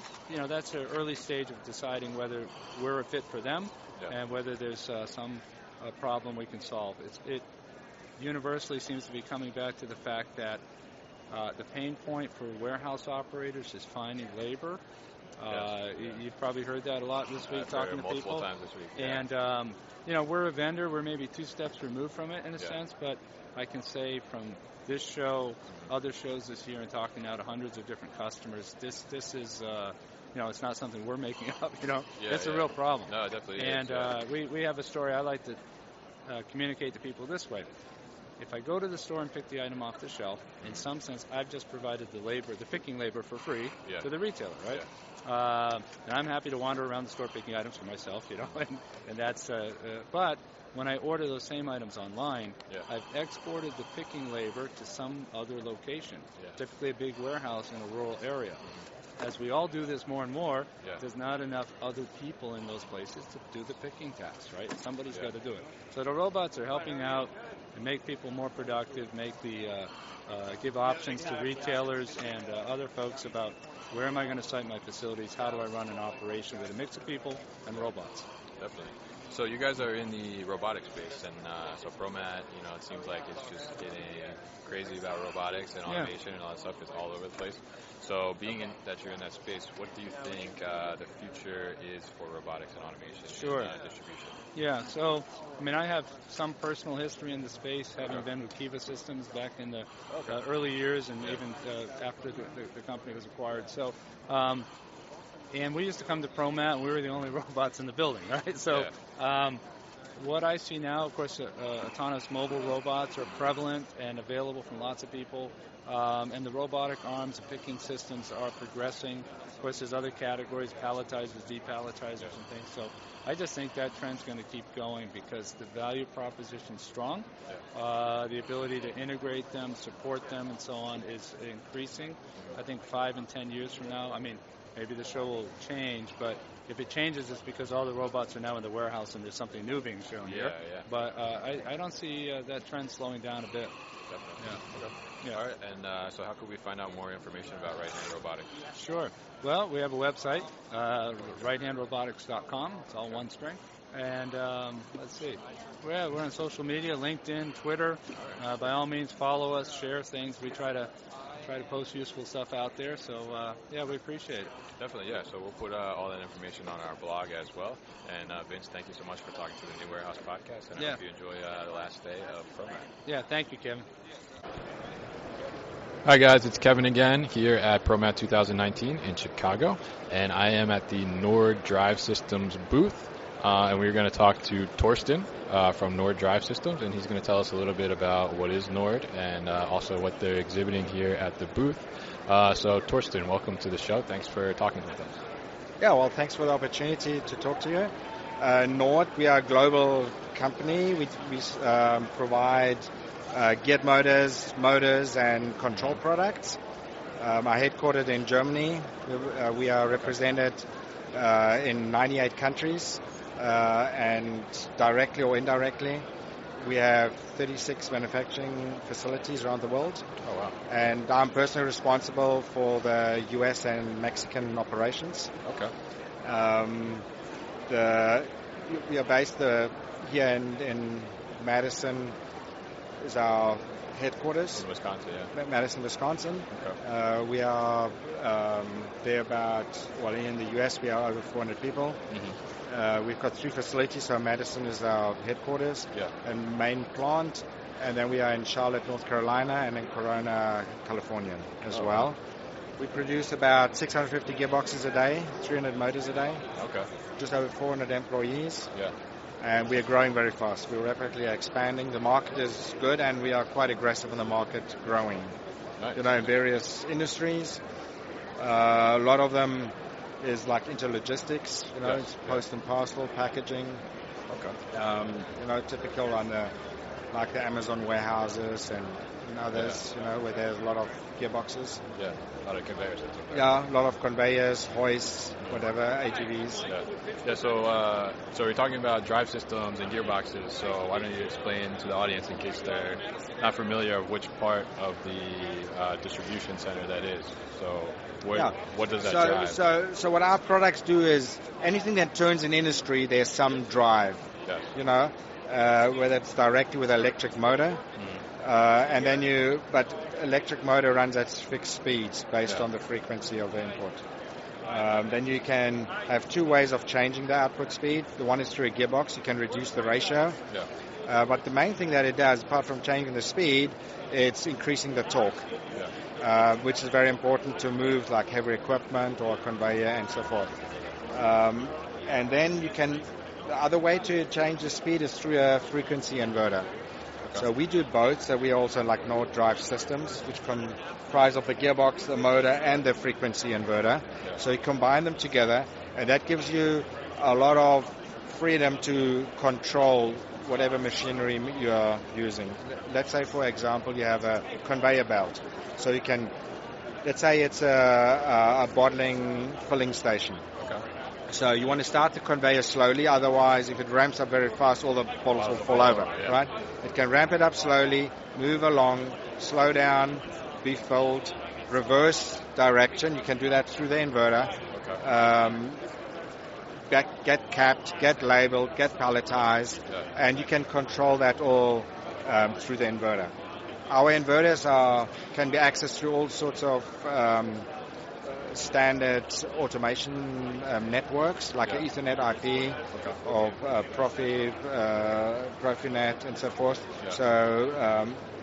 that's an early stage of deciding whether we're a fit for them and whether there's some problem we can solve. It universally seems to be coming back to the fact that the pain point for warehouse operators is finding labor. You've probably heard that a lot this week talking to people. Multiple times this week. And, we're a vendor. We're maybe 2 steps removed from it in a sense, but I can say from this show, other shows this year, and talking now to hundreds of different customers, this is, it's not something we're making up, it's a real problem. No, it definitely is. And we have a story I like to communicate to people this way. if I go to the store and pick the item off the shelf, in some sense, I've just provided the picking labor for free to the retailer, right? Yeah. And I'm happy to wander around the store picking items for myself, and that's. But when I order those same items online, I've exported the picking labor to some other location, typically a big warehouse in a rural area. As we all do this more and more, there's not enough other people in those places to do the picking task, right? Somebody's got to do it. So the robots are helping out and make people more productive, give options to retailers and other folks about where am I going to site my facilities, how do I run an operation with a mix of people and robots. Definitely. So you guys are in the robotics space, and so ProMat, it seems like it's just getting crazy about robotics and automation and all that stuff. It's all over the place. So that you're in that space, what do you think the future is for robotics and automation and distribution? Yeah, so, I have some personal history in the space, having been with Kiva Systems back in the early years and even after the company was acquired. So, and we used to come to ProMat, and we were the only robots in the building, right? So what I see now, of course, autonomous mobile robots are prevalent and available from lots of people, and the robotic arms and picking systems are progressing. Of course, there's other categories, palletizers, depalletizers, and things. So I just think that trend's going to keep going because the value proposition is strong. The ability to integrate them, support them, and so on is increasing. I think 5 and 10 years from now, maybe the show will change, but if it changes, it's because all the robots are now in the warehouse and there's something new being shown here. But I don't see that trend slowing down a bit. Definitely. Okay. All right. And so how could we find out more information about Right Hand Robotics? Sure. Well, we have a website, righthandrobotics.com. It's all one string. And let's see. We're on social media, LinkedIn, Twitter. By all means, follow us, share things. We try to post useful stuff out there. So, we appreciate it. Definitely, yeah. So we'll put all that information on our blog as well. And Vince, thank you so much for talking to the New Warehouse Podcast. And I hope you enjoy the last day of ProMat. Yeah, thank you, Kevin. Hi guys, it's Kevin again here at ProMat 2019 in Chicago. And I am at the Nord Drive Systems booth. And we're going to talk to Torsten from Nord Drive Systems, and he's going to tell us a little bit about what is Nord and also what they're exhibiting here at the booth. So Torsten, welcome to the show. Thanks for talking with us. Yeah, well, thanks for the opportunity to talk to you. Nord, we are a global company. We provide geared motors, and control products. Are headquartered in Germany. We are represented in 98 countries. And directly or indirectly, we have 36 manufacturing facilities around the world. Oh, wow. And I'm personally responsible for the U.S. and Mexican operations. Okay. We are based here in Madison is our headquarters. In Wisconsin, yeah. Madison, Wisconsin. Okay. We are there in the U.S. we are over 400 people. Mm-hmm. We've got 3 facilities, so Madison is our headquarters and main plant, and then we are in Charlotte, North Carolina, and in Corona, California as well. Wow. We produce about 650 gearboxes a day, 300 motors a day. Okay. Just over 400 employees. Yeah. And we are growing very fast. We're rapidly expanding. The market is good, and we are quite aggressive in the market, growing. Nice. In various industries. A lot of them is like into logistics, it's post and parcel, packaging. Okay. Typical on the Amazon warehouses and others, where there's a lot of gearboxes. Yeah, a lot of conveyors. Yeah, a lot of conveyors, hoists, whatever, AGVs. Yeah. So we're talking about drive systems and gearboxes. So why don't you explain to the audience, in case they're not familiar, of which part of the distribution center that is. So what does that drive? So what our products do is anything that turns in industry, there's some drive. Yes. Whether it's directly with an electric motor. Mm-hmm. But electric motor runs at fixed speeds based on the frequency of the input. Then you can have 2 ways of changing the output speed. The one is through a gearbox. You can reduce the ratio. Yeah. But the main thing that it does, apart from changing the speed, it's increasing the torque, which is very important to move like heavy equipment or conveyor and so forth. And then the other way to change the speed is through a frequency inverter. So we do both. So we also like Nord Drive Systems, which comprise of the gearbox, the motor, and the frequency inverter. So you combine them together, and that gives you a lot of freedom to control whatever machinery you are using. Let's say, for example, you have a conveyor belt. So you can, let's say it's a bottling filling station. So you want to start the conveyor slowly, otherwise if it ramps up very fast, all the bottles will fall over, right? It can ramp it up slowly, move along, slow down, be filled, reverse direction. You can do that through the inverter. Get capped, get labeled, get palletized, and you can control that all through the inverter. Our inverters can be accessed through all sorts of standard automation networks, like Ethernet IP or Profinet and so forth. So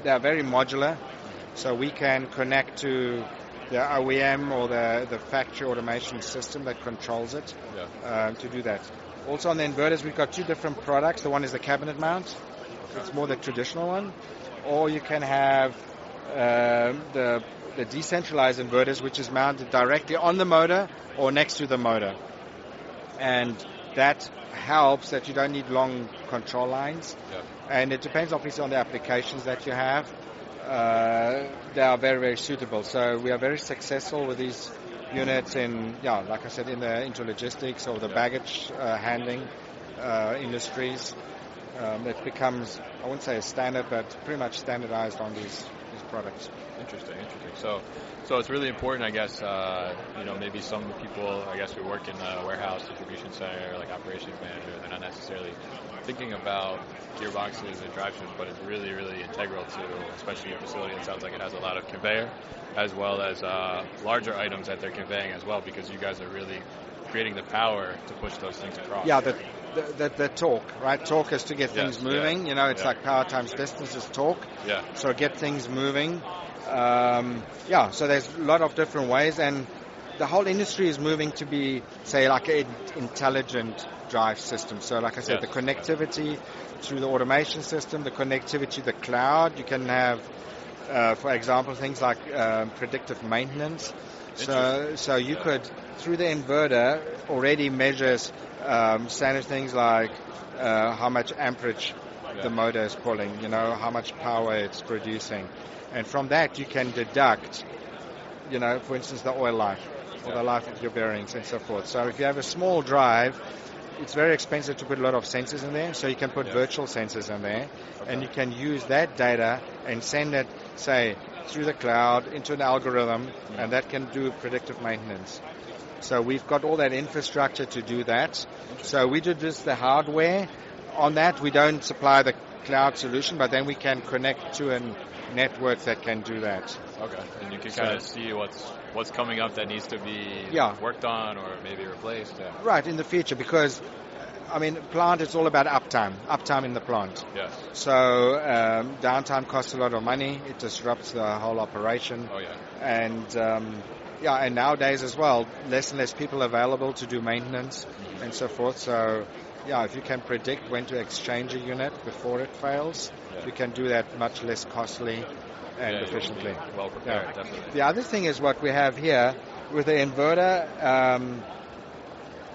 they are very modular, so we can connect to the OEM or the factory automation system that controls it to do that. Also on the inverters, we've got two different products. The one is the cabinet mount. It's more the traditional one. Or you can have the decentralized inverters, which is mounted directly on the motor or next to the motor. And that helps that you don't need long control lines. And it depends obviously on the applications that you have. They are very, very suitable. So we are very successful with these units in, like I said, into logistics or the baggage handling industries. It becomes, I wouldn't say a standard, but pretty much standardized on these products. Interesting. So it's really important, I guess, maybe some people, I guess, who work in a warehouse, distribution center, like operations manager, they're not necessarily thinking about gearboxes and drive shafts, but it's really, really integral to, especially a facility that sounds like it has a lot of conveyor, as well as larger items that they're conveying as well, because you guys are really creating the power to push those things across. Yeah, the torque, right? Torque is to get things moving. It's like power times distance is torque. So get things moving. So there's a lot of different ways, and the whole industry is moving to be, say, like an intelligent drive system. So like I said, the connectivity through the automation system, the connectivity to the cloud. You can have, for example, things like predictive maintenance. So you could, through the inverter, already measures standard things like how much amperage the motor is pulling, how much power it's producing. And from that, you can deduct, for instance, the oil life or the life of your bearings and so forth. So if you have a small drive, it's very expensive to put a lot of sensors in there, so you can put virtual sensors in there, and you can use that data and send it, say, through the cloud into an algorithm, and that can do predictive maintenance. So we've got all that infrastructure to do that. So we do just the hardware. On that, we don't supply the cloud solution, but then we can connect to a network that can do that. Okay, and you can kind of see what's coming up that needs to be worked on or maybe replaced. Right, in the future, because plant is all about uptime in the plant. So downtime costs a lot of money. It disrupts the whole operation. And and nowadays as well, less and less people available to do maintenance and so forth. So if you can predict when to exchange a unit before it fails, you can do that much less costly and efficiently. Well prepared, definitely. The other thing is what we have here with the inverter,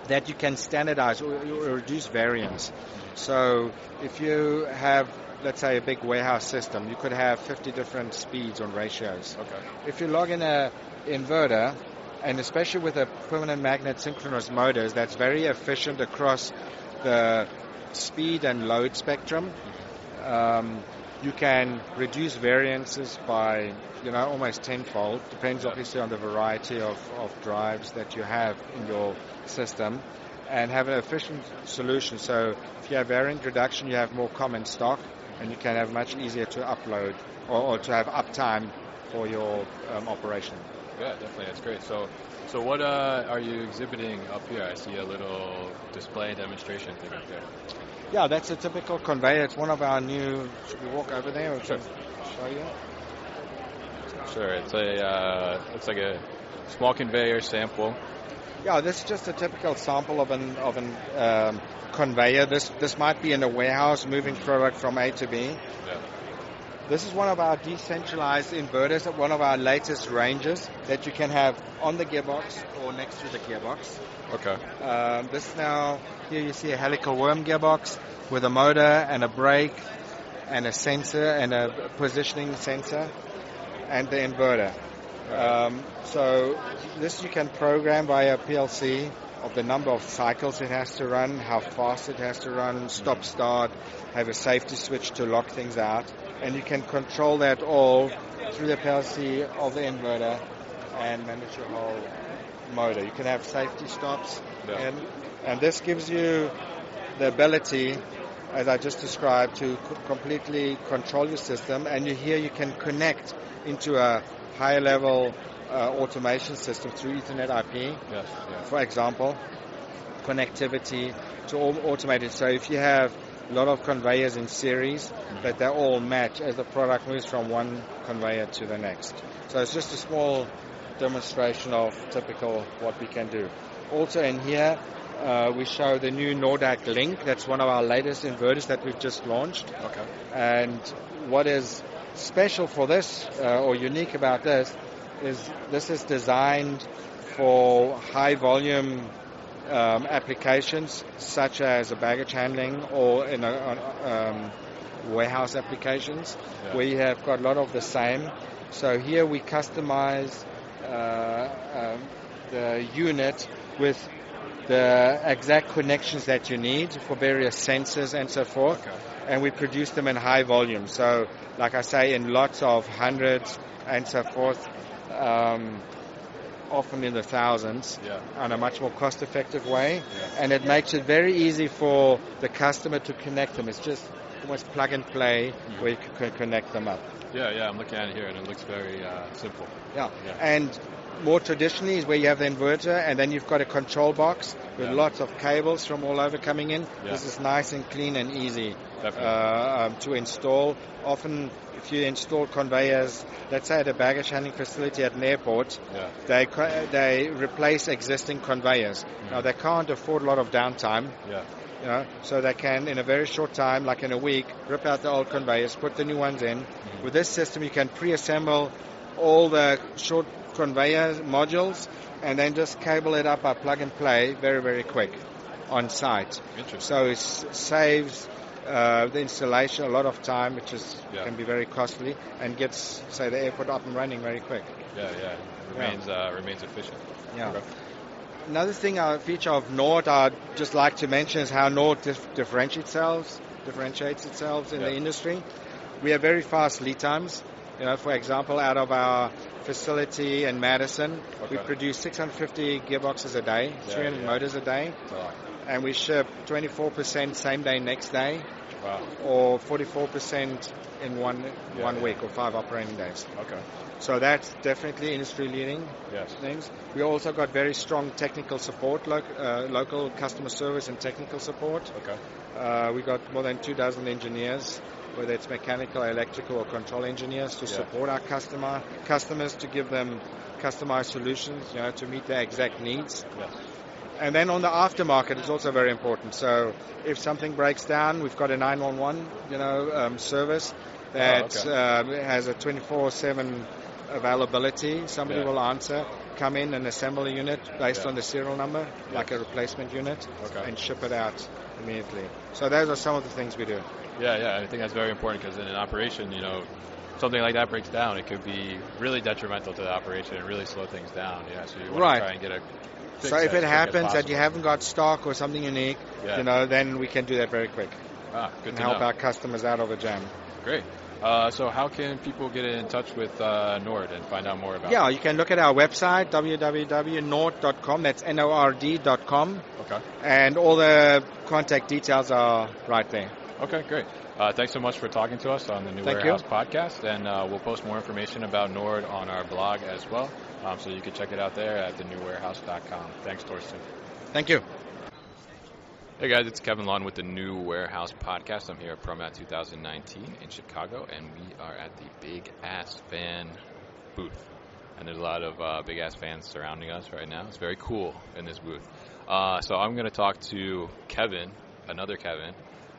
that you can standardize or reduce variance. So if you have, let's say, a big warehouse system, you could have 50 different speeds on ratios. If you log in a inverter, and especially with a permanent magnet synchronous motors, that's very efficient across the speed and load spectrum. You can reduce variances by, almost tenfold. Depends obviously on the variety of drives that you have in your system, and have an efficient solution. So if you have variant reduction, you have more common stock, and you can have much easier to upload or to have uptime for your operation. Yeah, definitely. That's great. So what are you exhibiting up here? I see a little display demonstration thing up there. Yeah, that's a typical conveyor. It's one of our new. Should we walk over there or show you? Sure. It's like a small conveyor sample. Yeah, this is just a typical sample of an conveyor. This might be in a warehouse moving product from A to B. This is one of our decentralized inverters, one of our latest ranges that you can have on the gearbox or next to the gearbox. Okay. This now, here you see a helical worm gearbox with a motor and a brake and a sensor and a positioning sensor and the inverter. So this you can program via PLC of the number of cycles it has to run, how fast it has to run, stop, start, have a safety switch to lock things out. And you can control that all through the PLC of the inverter and manage your whole motor. You can have safety stops. And this gives you the ability, as I just described, to completely control your system. And here you can connect into a higher level automation system through Ethernet IP. For example, connectivity to automate it. So if you have a lot of conveyors in series, that they all match as the product moves from one conveyor to the next. So it's just a small demonstration of typical what we can do. Also in here, we show the new Nordic Link. That's one of our latest inverters that we've just launched. Okay. And what is special for this, or unique about this is designed for high volume applications such as a baggage handling or in warehouse applications where you have got a lot of the same. So here we customize the unit with the exact connections that you need for various sensors and so forth. And we produce them in high volume. So like I say, in lots of hundreds and so forth, often in the thousands, on a much more cost-effective way. And it makes it very easy for the customer to connect them. It's just almost plug and play where you can connect them up. Yeah, I'm looking at it here, and it looks very simple. And more traditionally is where you have the inverter, and then you've got a control box with lots of cables from all over coming in. This is nice and clean and easy to install. Often, if you install conveyors, let's say at a baggage handling facility at an airport, they replace existing conveyors. Now, they can't afford a lot of downtime. So they can, in a very short time, like in a week, rip out the old conveyors, put the new ones in. With this system, you can pre-assemble all the short conveyor modules and then just cable it up by plug and play very, very quick on site. So it saves the installation a lot of time, which can be very costly, and gets, say, the airport up and running very quick. Remains efficient. Another thing, a feature of Nord I'd just like to mention is how Nord differentiates itself in the industry. We have very fast lead times. For example, out of our facility in Madison, we produce 650 gearboxes a day, 300 motors a day, and we ship 24% same day, next day, or 44% in one week or 5 operating days. So that's definitely industry-leading things. We also got very strong technical support, local customer service and technical support. We got more than 24 engineers, whether it's mechanical, electrical, or control engineers to support our customers to give them customized solutions, to meet their exact needs. And then on the aftermarket, it's also very important. So if something breaks down, we've got a 911, service that has a 24/7 availability. Somebody will answer, come in and assemble a unit based on the serial number, like a replacement unit, and ship it out immediately. So those are some of the things we do. I think that's very important because in an operation, something like that breaks down, it could be really detrimental to the operation and really slow things down. So you want to try and get a fix. So if it happens that you haven't got stock or something unique, then we can do that very quick. Good and to help know. our customers out of a jam. Great. So how can people get in touch with Nord and find out more about it? You can look at our website, www.nord.com. That's NORD.com. And all the contact details are right there. Okay, great. Thanks so much for talking to us on the New Warehouse podcast. And we'll post more information about Nord on our blog as well. So you can check it out there at thenewwarehouse.com. Thanks, Torsten. Thank you. Hey guys, it's Kevin Lawton with the New Warehouse Podcast. I'm here at ProMat 2019 in Chicago, and we are at the Big Ass Fan booth. And there's a lot of Big Ass fans surrounding us right now. It's very cool in this booth. So I'm going to talk to Kevin, another Kevin,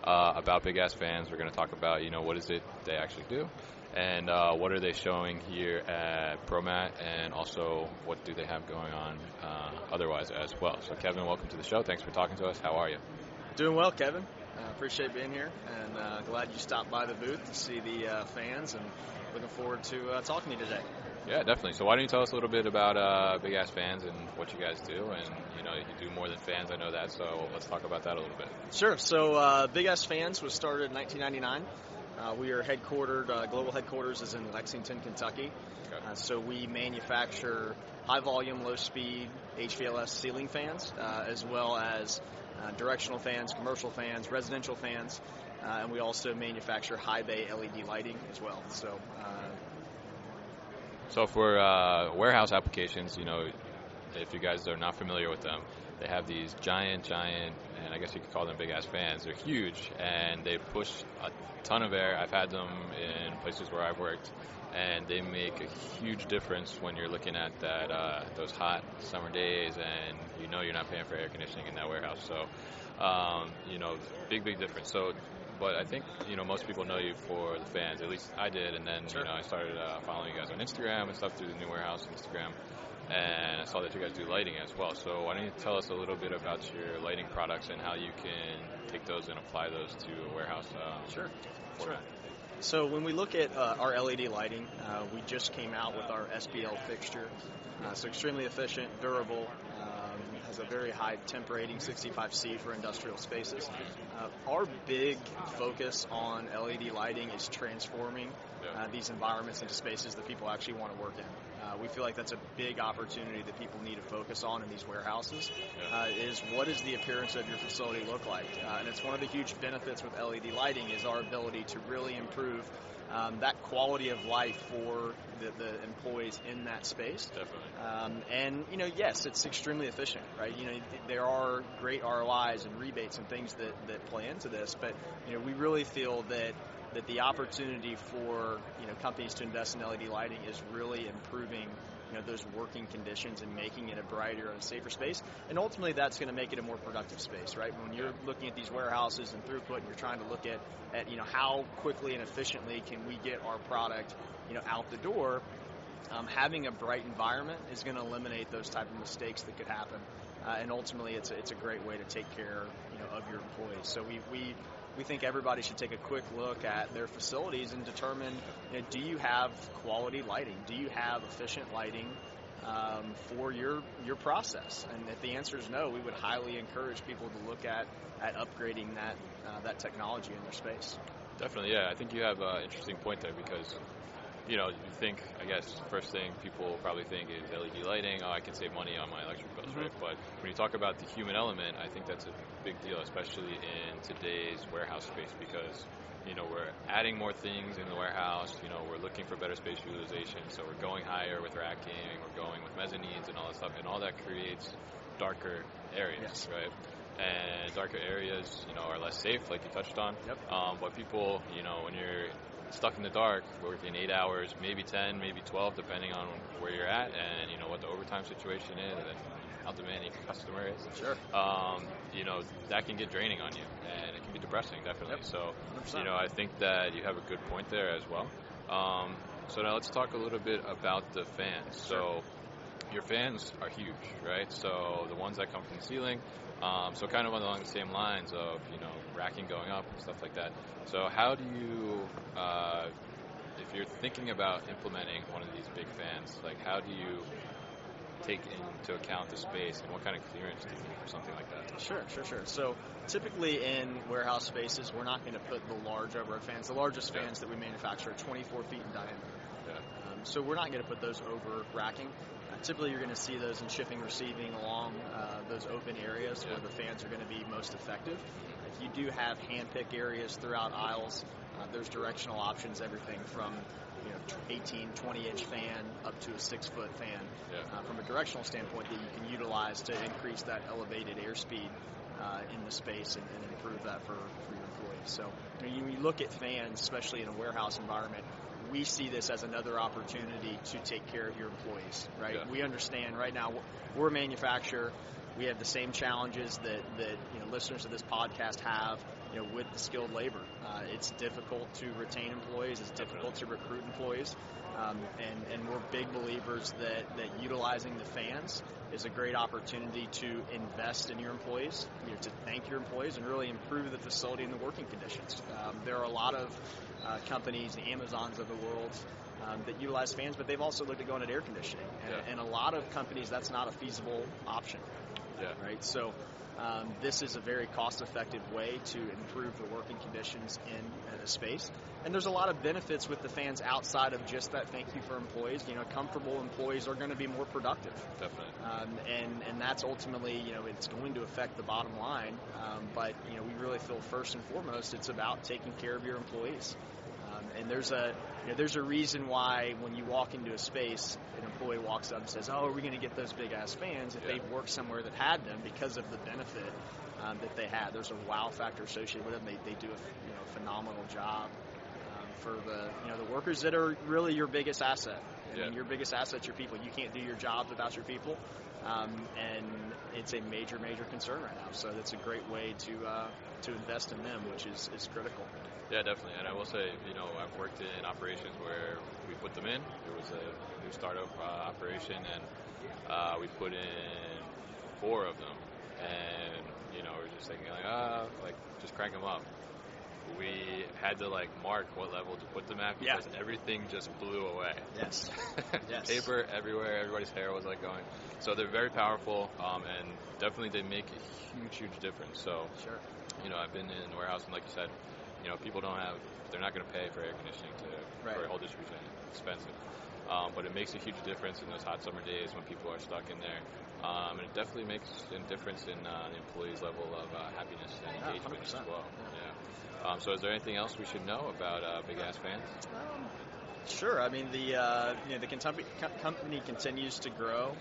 about big ass fans. We're going to talk about, what is it they actually do, and what are they showing here at ProMat, and also what do they have going on otherwise as well. So Kevin, welcome to the show. Thanks for talking to us. How are you? Doing well, Kevin. Appreciate being here, and glad you stopped by the booth to see the fans, and looking forward to talking to you today. Yeah, definitely. So why don't you tell us a little bit about Big Ass Fans and what you guys do? And, you do more than fans, I know that, so let's talk about that a little bit. Sure. So Big Ass Fans was started in 1999. We are headquartered, global headquarters is in Lexington, Kentucky. Okay. So we manufacture high-volume, low-speed HVLS ceiling fans, as well as directional fans, commercial fans, residential fans, and we also manufacture high-bay LED lighting as well. So for warehouse applications, if you guys are not familiar with them, they have these giant, and I guess you could call them big-ass fans. They're huge, and they push a ton of air. I've had them in places where I've worked, and they make a huge difference when you're looking at those hot summer days, and you're not paying for air conditioning in that warehouse. So, big difference. So, but I think, most people know you for the fans. At least I did, and then, sure. I started following you guys on Instagram and stuff through the New Warehouse Instagram, and I saw that you guys do lighting as well. So why don't you tell us a little bit about your lighting products and how you can take those and apply those to a warehouse Sure. So when we look at our LED lighting, we just came out with our SPL fixture. So extremely efficient, durable, has a very high temp rating, 65C for industrial spaces. Our big focus on LED lighting is transforming these environments into spaces that people actually want to work in. We feel like that's a big opportunity that people need to focus on in these warehouses, is what does the appearance of your facility look like? And it's one of the huge benefits with LED lighting is our ability to really improve that quality of life for the employees in that space. Definitely. And, yes, it's extremely efficient, right? There are great ROIs and rebates and things that play into this, but, we really feel that the opportunity for, companies to invest in LED lighting is really improving, those working conditions and making it a brighter and safer space. And ultimately, that's going to make it a more productive space, right? When you're looking at these warehouses and throughput, and you're trying to look at how quickly and efficiently can we get our product, out the door, having a bright environment is going to eliminate those type of mistakes that could happen. And ultimately, it's a great way to take care, of your employees. So we think everybody should take a quick look at their facilities and determine, do you have quality lighting? Do you have efficient lighting for your process? And if the answer is no, we would highly encourage people to look at upgrading that technology in their space. Definitely, yeah. I think you have an interesting point there because, you think, I guess, first thing people probably think is LED lighting. Oh, I can save money on my electric bills, right? But when you talk about the human element, I think that's a big deal, especially in today's warehouse space because, we're adding more things in the warehouse. We're looking for better space utilization. So we're going higher with racking. We're going with mezzanines and all that stuff. And all that creates darker areas, right? And darker areas, are less safe, like you touched on. Yep. But people, when you're stuck in the dark, working 8 hours, maybe 10, maybe 12, depending on where you're at and, what the overtime situation is and how demanding your customer is. Sure. That can get draining on you and it can be depressing, definitely. Yep. So, 100%. I think that you have a good point there as well. So now let's talk a little bit about the fans. Sure. So your fans are huge, right? So the ones that come from the ceiling, so kind of along the same lines of, racking going up and stuff like that. So how do you, if you're thinking about implementing one of these big fans, like how do you take into account the space and what kind of clearance do you need for something like that? Sure. So typically in warehouse spaces, we're not going to put the large overhead fans. The largest fans that we manufacture are 24 feet in diameter. Yeah. So we're not going to put those over racking. Typically, you're going to see those in shipping, receiving along those open areas where the fans are going to be most effective. You do have hand-pick areas throughout aisles. There's directional options, everything from 18, 20-inch fan up to a 6-foot fan from a directional standpoint that you can utilize to increase that elevated airspeed in the space and improve that for your employees. So when you look at fans, especially in a warehouse environment, we see this as another opportunity to take care of your employees, right? Yeah. We understand right now we're a manufacturer. We have the same challenges that listeners of this podcast have, with the skilled labor. It's difficult to retain employees. It's difficult to recruit employees. And we're big believers that utilizing the fans is a great opportunity to invest in your employees, to thank your employees, and really improve the facility and the working conditions. There are a lot of companies, the Amazons of the world, that utilize fans, but they've also looked at going at air conditioning. And a lot of companies, that's not a feasible option. Right? So this is a very cost-effective way to improve the working conditions in a space. And there's a lot of benefits with the fans outside of just that thank you for employees. Comfortable employees are going to be more productive. Definitely. And that's ultimately, it's going to affect the bottom line. But, we really feel first and foremost it's about taking care of your employees. And there's a reason why when you walk into a space, an employee walks up and says, "Oh, are we going to get those big ass fans?" If they've worked somewhere that had them because of the benefit that they had, there's a wow factor associated with them. They do a phenomenal job for the workers that are really your biggest asset. I mean, your biggest asset's your people. You can't do your jobs without your people, and it's a major concern right now. So that's a great way to invest in them, which is critical. Yeah, definitely. And I will say, I've worked in operations where we put them in. It was a new startup operation, and we put in 4 of them. And, we're just thinking, just crank them up. We had to, mark what level to put them at because everything just blew away. Yes. Yes. Paper everywhere. Everybody's hair was, going. So they're very powerful, and definitely they make a huge difference. So, sure. I've been in the warehouse, and like you said, people they're not going to pay for air conditioning for a whole distribution. It's expensive. But it makes a huge difference in those hot summer days when people are stuck in there. And it definitely makes a difference in the employees' level of happiness and engagement 100%. As well. Yeah. So is there anything else we should know about Big Ass Fans? Sure. I mean, the company continues to grow.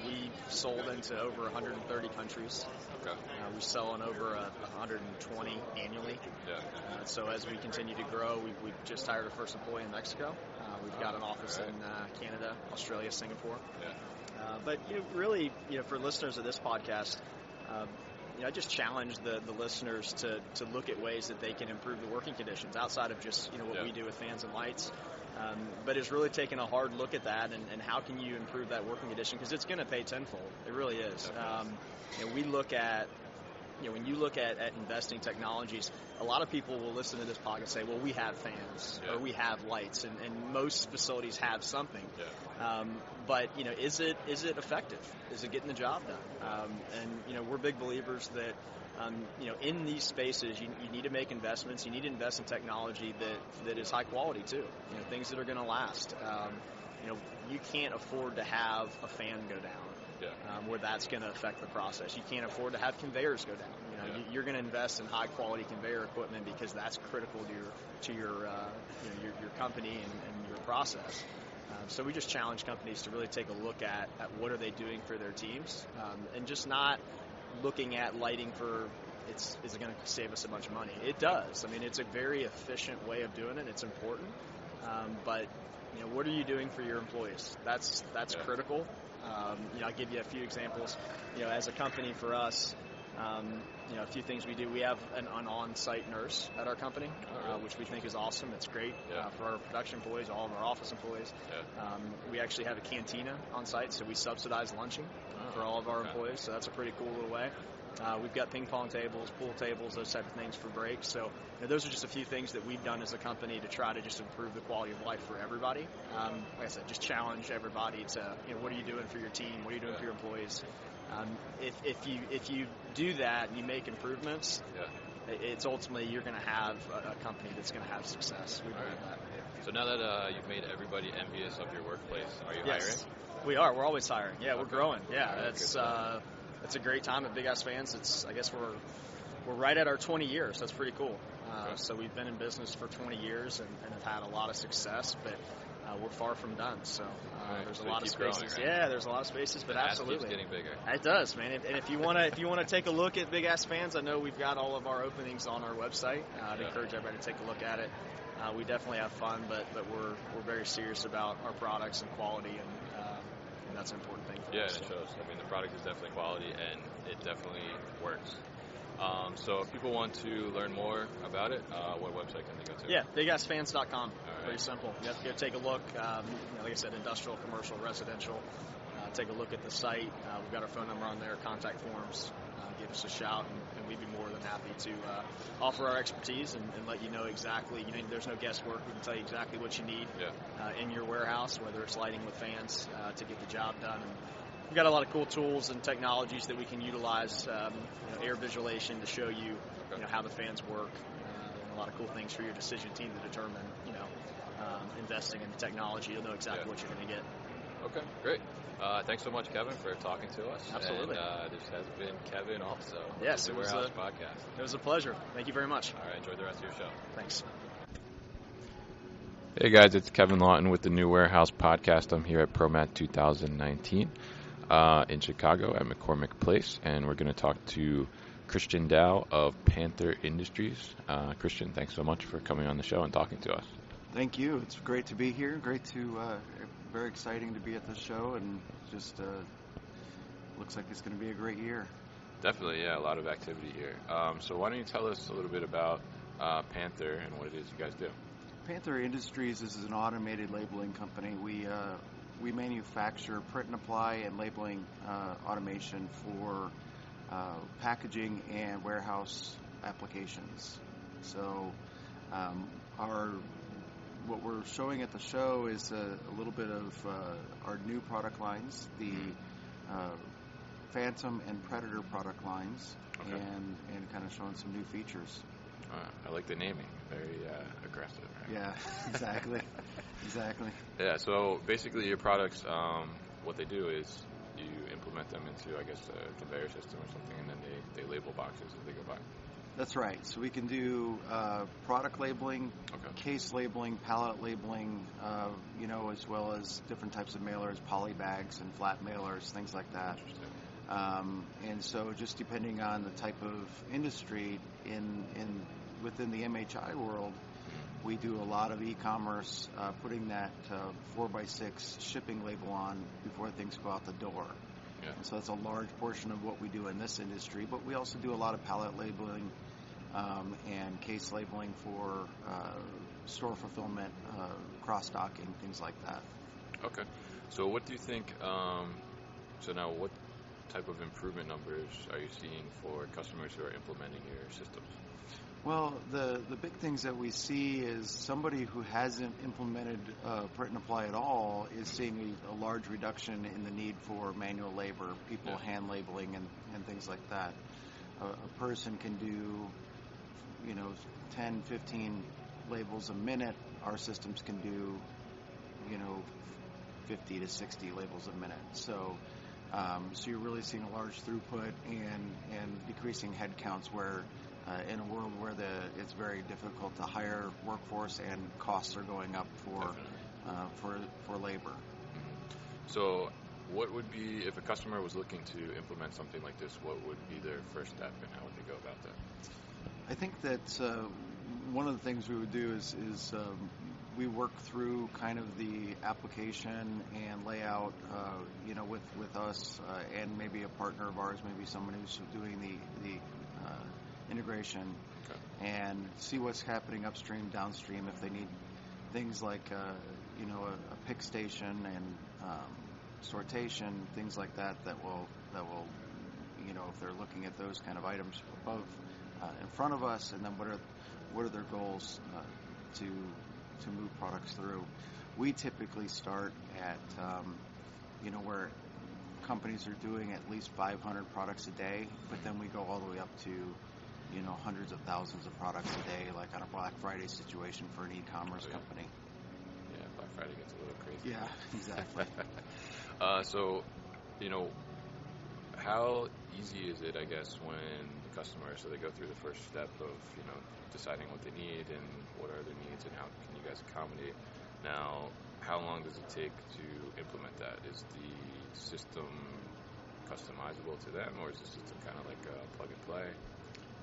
We've sold into over 130 countries. Okay. We sell in over 120 annually. Yeah. So as we continue to grow, we've just hired our first employee in Mexico. We've got an office in Canada, Australia, Singapore. Yeah. But really, for listeners of this podcast, I just challenge the listeners to look at ways that they can improve the working conditions outside of just what we do with fans and lights. But it's really taking a hard look at that and how can you improve that working condition, because it's going to pay tenfold. It really is. We look at, when you look at investing technologies, a lot of people will listen to this podcast and say, well, we have fans or we have lights, and most facilities have something. Yeah. But, is it effective? Is it getting the job done? And we're big believers that, in these spaces, you need to make investments. You need to invest in technology that is high quality too. Things that are going to last. You can't afford to have a fan go down. Where that's going to affect the process. You can't afford to have conveyors go down. You're going to invest in high quality conveyor equipment because that's critical to your company and your process. So we just challenge companies to really take a look at what are they doing for their teams, and just not looking at lighting for is it going to save us a bunch of money? It does. I mean, it's a very efficient way of doing it. It's important, but what are you doing for your employees? That's critical. I'll give you a few examples. As a company, for us, a few things we do. We have an on-site nurse at our company, which we think is awesome. It's great for our production employees, all of our office employees. We actually have a cantina on site, so we subsidize lunching for all of our employees. So that's a pretty cool little way. We've got ping pong tables, pool tables, those type of things for breaks. So those are just a few things that we've done as a company to try to just improve the quality of life for everybody. Like I said, just challenge everybody to, what are you doing for your team? What are you doing for your employees? If you do that and you make improvements, it's ultimately you're going to have a company that's going to have success. We believe that. So now that you've made everybody envious of your workplace, are you hiring? We are. We're always hiring. Yeah, we're growing. Yeah, it's a great time at Big Ass Fans. I guess we're right at our 20 years. That's pretty cool. So we've been in business for 20 years and have had a lot of success, but we're far from done. So there's a lot of spaces. Growing, right? Yeah, there's a lot of spaces, but absolutely, keeps getting bigger. It does, man. And if you want to take a look at Big Ass Fans, I know we've got all of our openings on our website. I'd encourage everybody to take a look at it. We definitely have fun, but we're very serious about our products and quality, and that's an important thing for us. us. Yeah, it shows. I mean, the product is definitely quality, and it definitely works. So if people want to learn more about it, what website can they go to? Yeah, bigassfans.com. Right. Pretty simple. You have to go take a look. Like I said, industrial, commercial, residential. Take a look at the site. We've got our phone number on there, contact forms. Give us a shout, and we'd be more than happy to offer our expertise and let you know exactly. There's no guesswork. We can tell you exactly what you need in your warehouse, whether it's lighting with fans to get the job done. And we've got a lot of cool tools and technologies that we can utilize, air visualization to show you, how the fans work, and a lot of cool things for your decision team to determine, investing in the technology. You'll know exactly what you're going to get. Okay, great. Thanks so much, Kevin, for talking to us. Absolutely. And this has been Kevin also. Yes, the Warehouse Podcast. It was a pleasure. Thank you very much. All right, enjoy the rest of your show. Thanks. Hey guys, it's Kevin Lawton with the New Warehouse Podcast. I'm here at ProMat 2019 in Chicago at McCormick Place, and we're going to talk to Christian Dow of Panther Industries. Christian, thanks so much for coming on the show and talking to us. Thank you. It's great to be here. Very exciting to be at the show, and just looks like it's going to be a great year. Definitely, yeah, a lot of activity here. So why don't you tell us a little bit about Panther and what it is you guys do? Panther Industries is an automated labeling company. We manufacture print and apply and labeling automation for packaging and warehouse applications. So what we're showing at the show is a little bit of our new product lines, the Phantom and Predator product lines, and kind of showing some new features. I like the naming, very aggressive. Right? Yeah, exactly. Exactly. Yeah, so basically your products, what they do is you implement them into, I guess, a conveyor system or something, and then they label boxes as they go by. That's right. So we can do product labeling, case labeling, pallet labeling, as well as different types of mailers, poly bags and flat mailers, things like that. And so just depending on the type of industry within the MHI world, we do a lot of e-commerce, putting that 4x6 shipping label on before things go out the door. Yeah. And so that's a large portion of what we do in this industry, but we also do a lot of pallet labeling and case labeling for store fulfillment, cross-docking, things like that. Okay. So what do you think, so now what type of improvement numbers are you seeing for customers who are implementing your systems? Well, the big things that we see is somebody who hasn't implemented print and apply at all is seeing a large reduction in the need for manual labor, people hand labeling and things like that. A person can do, 10, 15 labels a minute. Our systems can do, 50 to 60 labels a minute. So you're really seeing a large throughput and decreasing head counts where in a world where it's very difficult to hire workforce and costs are going up for labor. So what would be, if a customer was looking to implement something like this, what would be their first step and how would they go about that? I think that one of the things we would do is we work through kind of the application and layout, with us and maybe a partner of ours, maybe someone who's doing the integration, and see what's happening upstream, downstream. If they need things like a pick station and sortation, things like that will if they're looking at those kind of items above in front of us, and then what are their goals to move products through. We typically start at where companies are doing at least 500 products a day, but then we go all the way up to hundreds of thousands of products a day, like on a Black Friday situation for an e-commerce company. Yeah, Black Friday gets a little crazy. Yeah, exactly. So, how easy is it, I guess, when the customer, so they go through the first step of, deciding what they need and what are their needs and how can you guys accommodate. Now, how long does it take to implement that? Is the system customizable to them, or is the system kind of like a plug and play?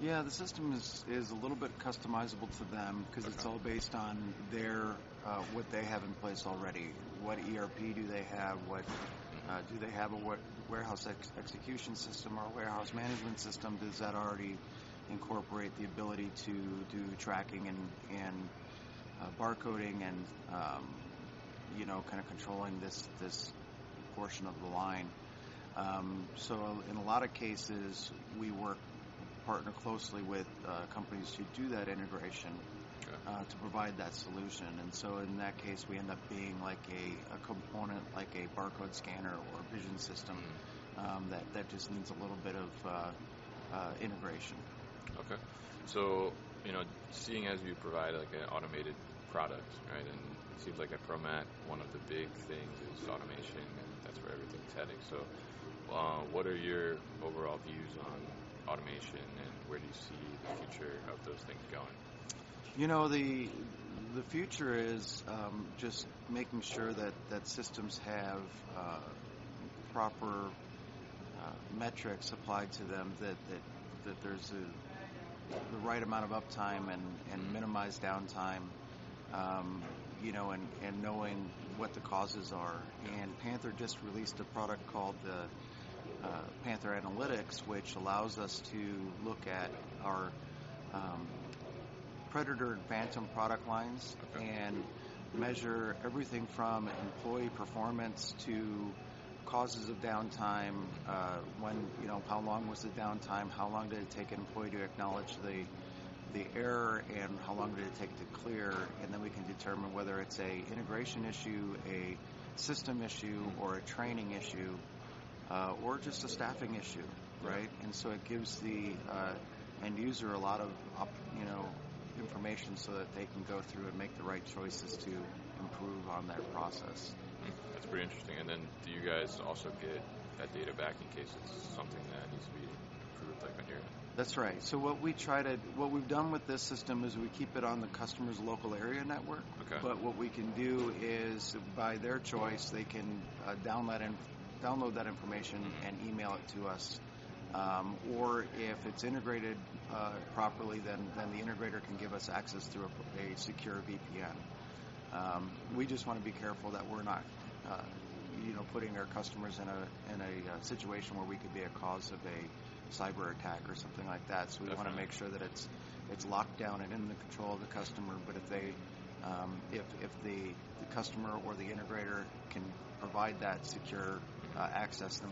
Yeah, the system is a little bit customizable to them because it's all based on their what they have in place already. What ERP do they have? What Do they have a warehouse execution system or a warehouse management system? Does that already incorporate the ability to do tracking and barcoding and kind of controlling this portion of the line? So in a lot of cases, we partner closely with companies who do that integration to provide that solution. And so in that case, we end up being like a component, like a barcode scanner or vision system that just needs a little bit of integration. Okay. So, seeing as you provide like an automated product, right, and it seems like at ProMat, one of the big things is automation, and that's where everything's heading. So, what are your overall views on automation, and where do you see the future of those things going? The future is just making sure that systems have proper metrics applied to them, that there's the right amount of uptime and minimized downtime, and knowing what the causes are. And Panther just released a product called the Panther Analytics, which allows us to look at our Predator and Phantom product lines and measure everything from employee performance to causes of downtime, how long was the downtime, how long did it take an employee to acknowledge the error, and how long did it take to clear, and then we can determine whether it's a integration issue, a system issue, or a training issue, or just a staffing issue, right? And so it gives the end user a lot of information so that they can go through and make the right choices to improve on their process. That's pretty interesting. And then do you guys also get that data back in case it's something that needs to be improved, like on your end? That's right. So what we've done with this system is we keep it on the customer's local area network. Okay. But what we can do is, by their choice, they can download that information and email it to us. Or if it's integrated properly, then the integrator can give us access through a secure VPN. We just want to be careful that we're not, putting our customers in a situation where we could be a cause of a cyber attack or something like that. So we want to make sure that it's locked down and in the control of the customer. But if the customer or the integrator can provide that secure access, then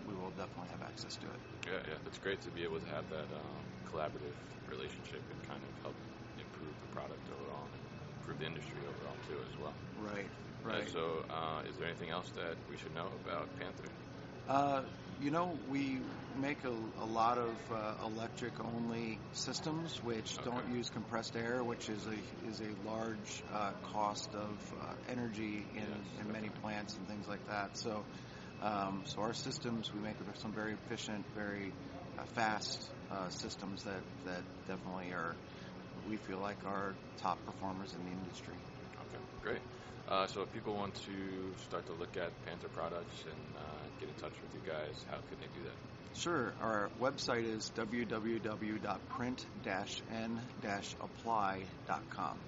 we will definitely have access to it. Yeah, that's great to be able to have that collaborative relationship and kind of help improve the product overall and improve the industry overall too as well. Right. So, is there anything else that we should know about Panther? We make a lot of electric-only systems which don't use compressed air, which is a large cost of energy in many plants and things like that. So our systems, we make some very efficient, very fast systems that definitely we feel like are top performers in the industry. Okay, great. So if people want to start to look at Panther products and get in touch with you guys, how can they do that? Sure. Our website is www.print-n-apply.com.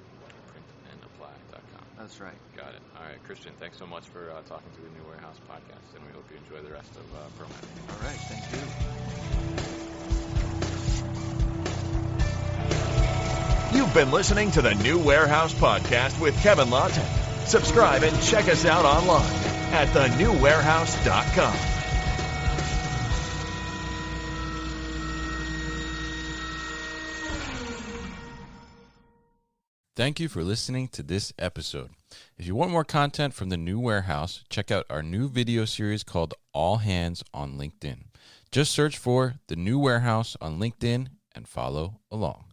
Printndapply.com. That's right. Got it. All right, Christian, thanks so much for talking to the New Warehouse podcast, and we hope you enjoy the rest of ProMat. All right, thank you. You've been listening to the New Warehouse podcast with Kevin Lawton. Subscribe and check us out online at thenewwarehouse.com. Thank you for listening to this episode. If you want more content from the New Warehouse, check out our new video series called All Hands on LinkedIn. Just search for the New Warehouse on LinkedIn and follow along.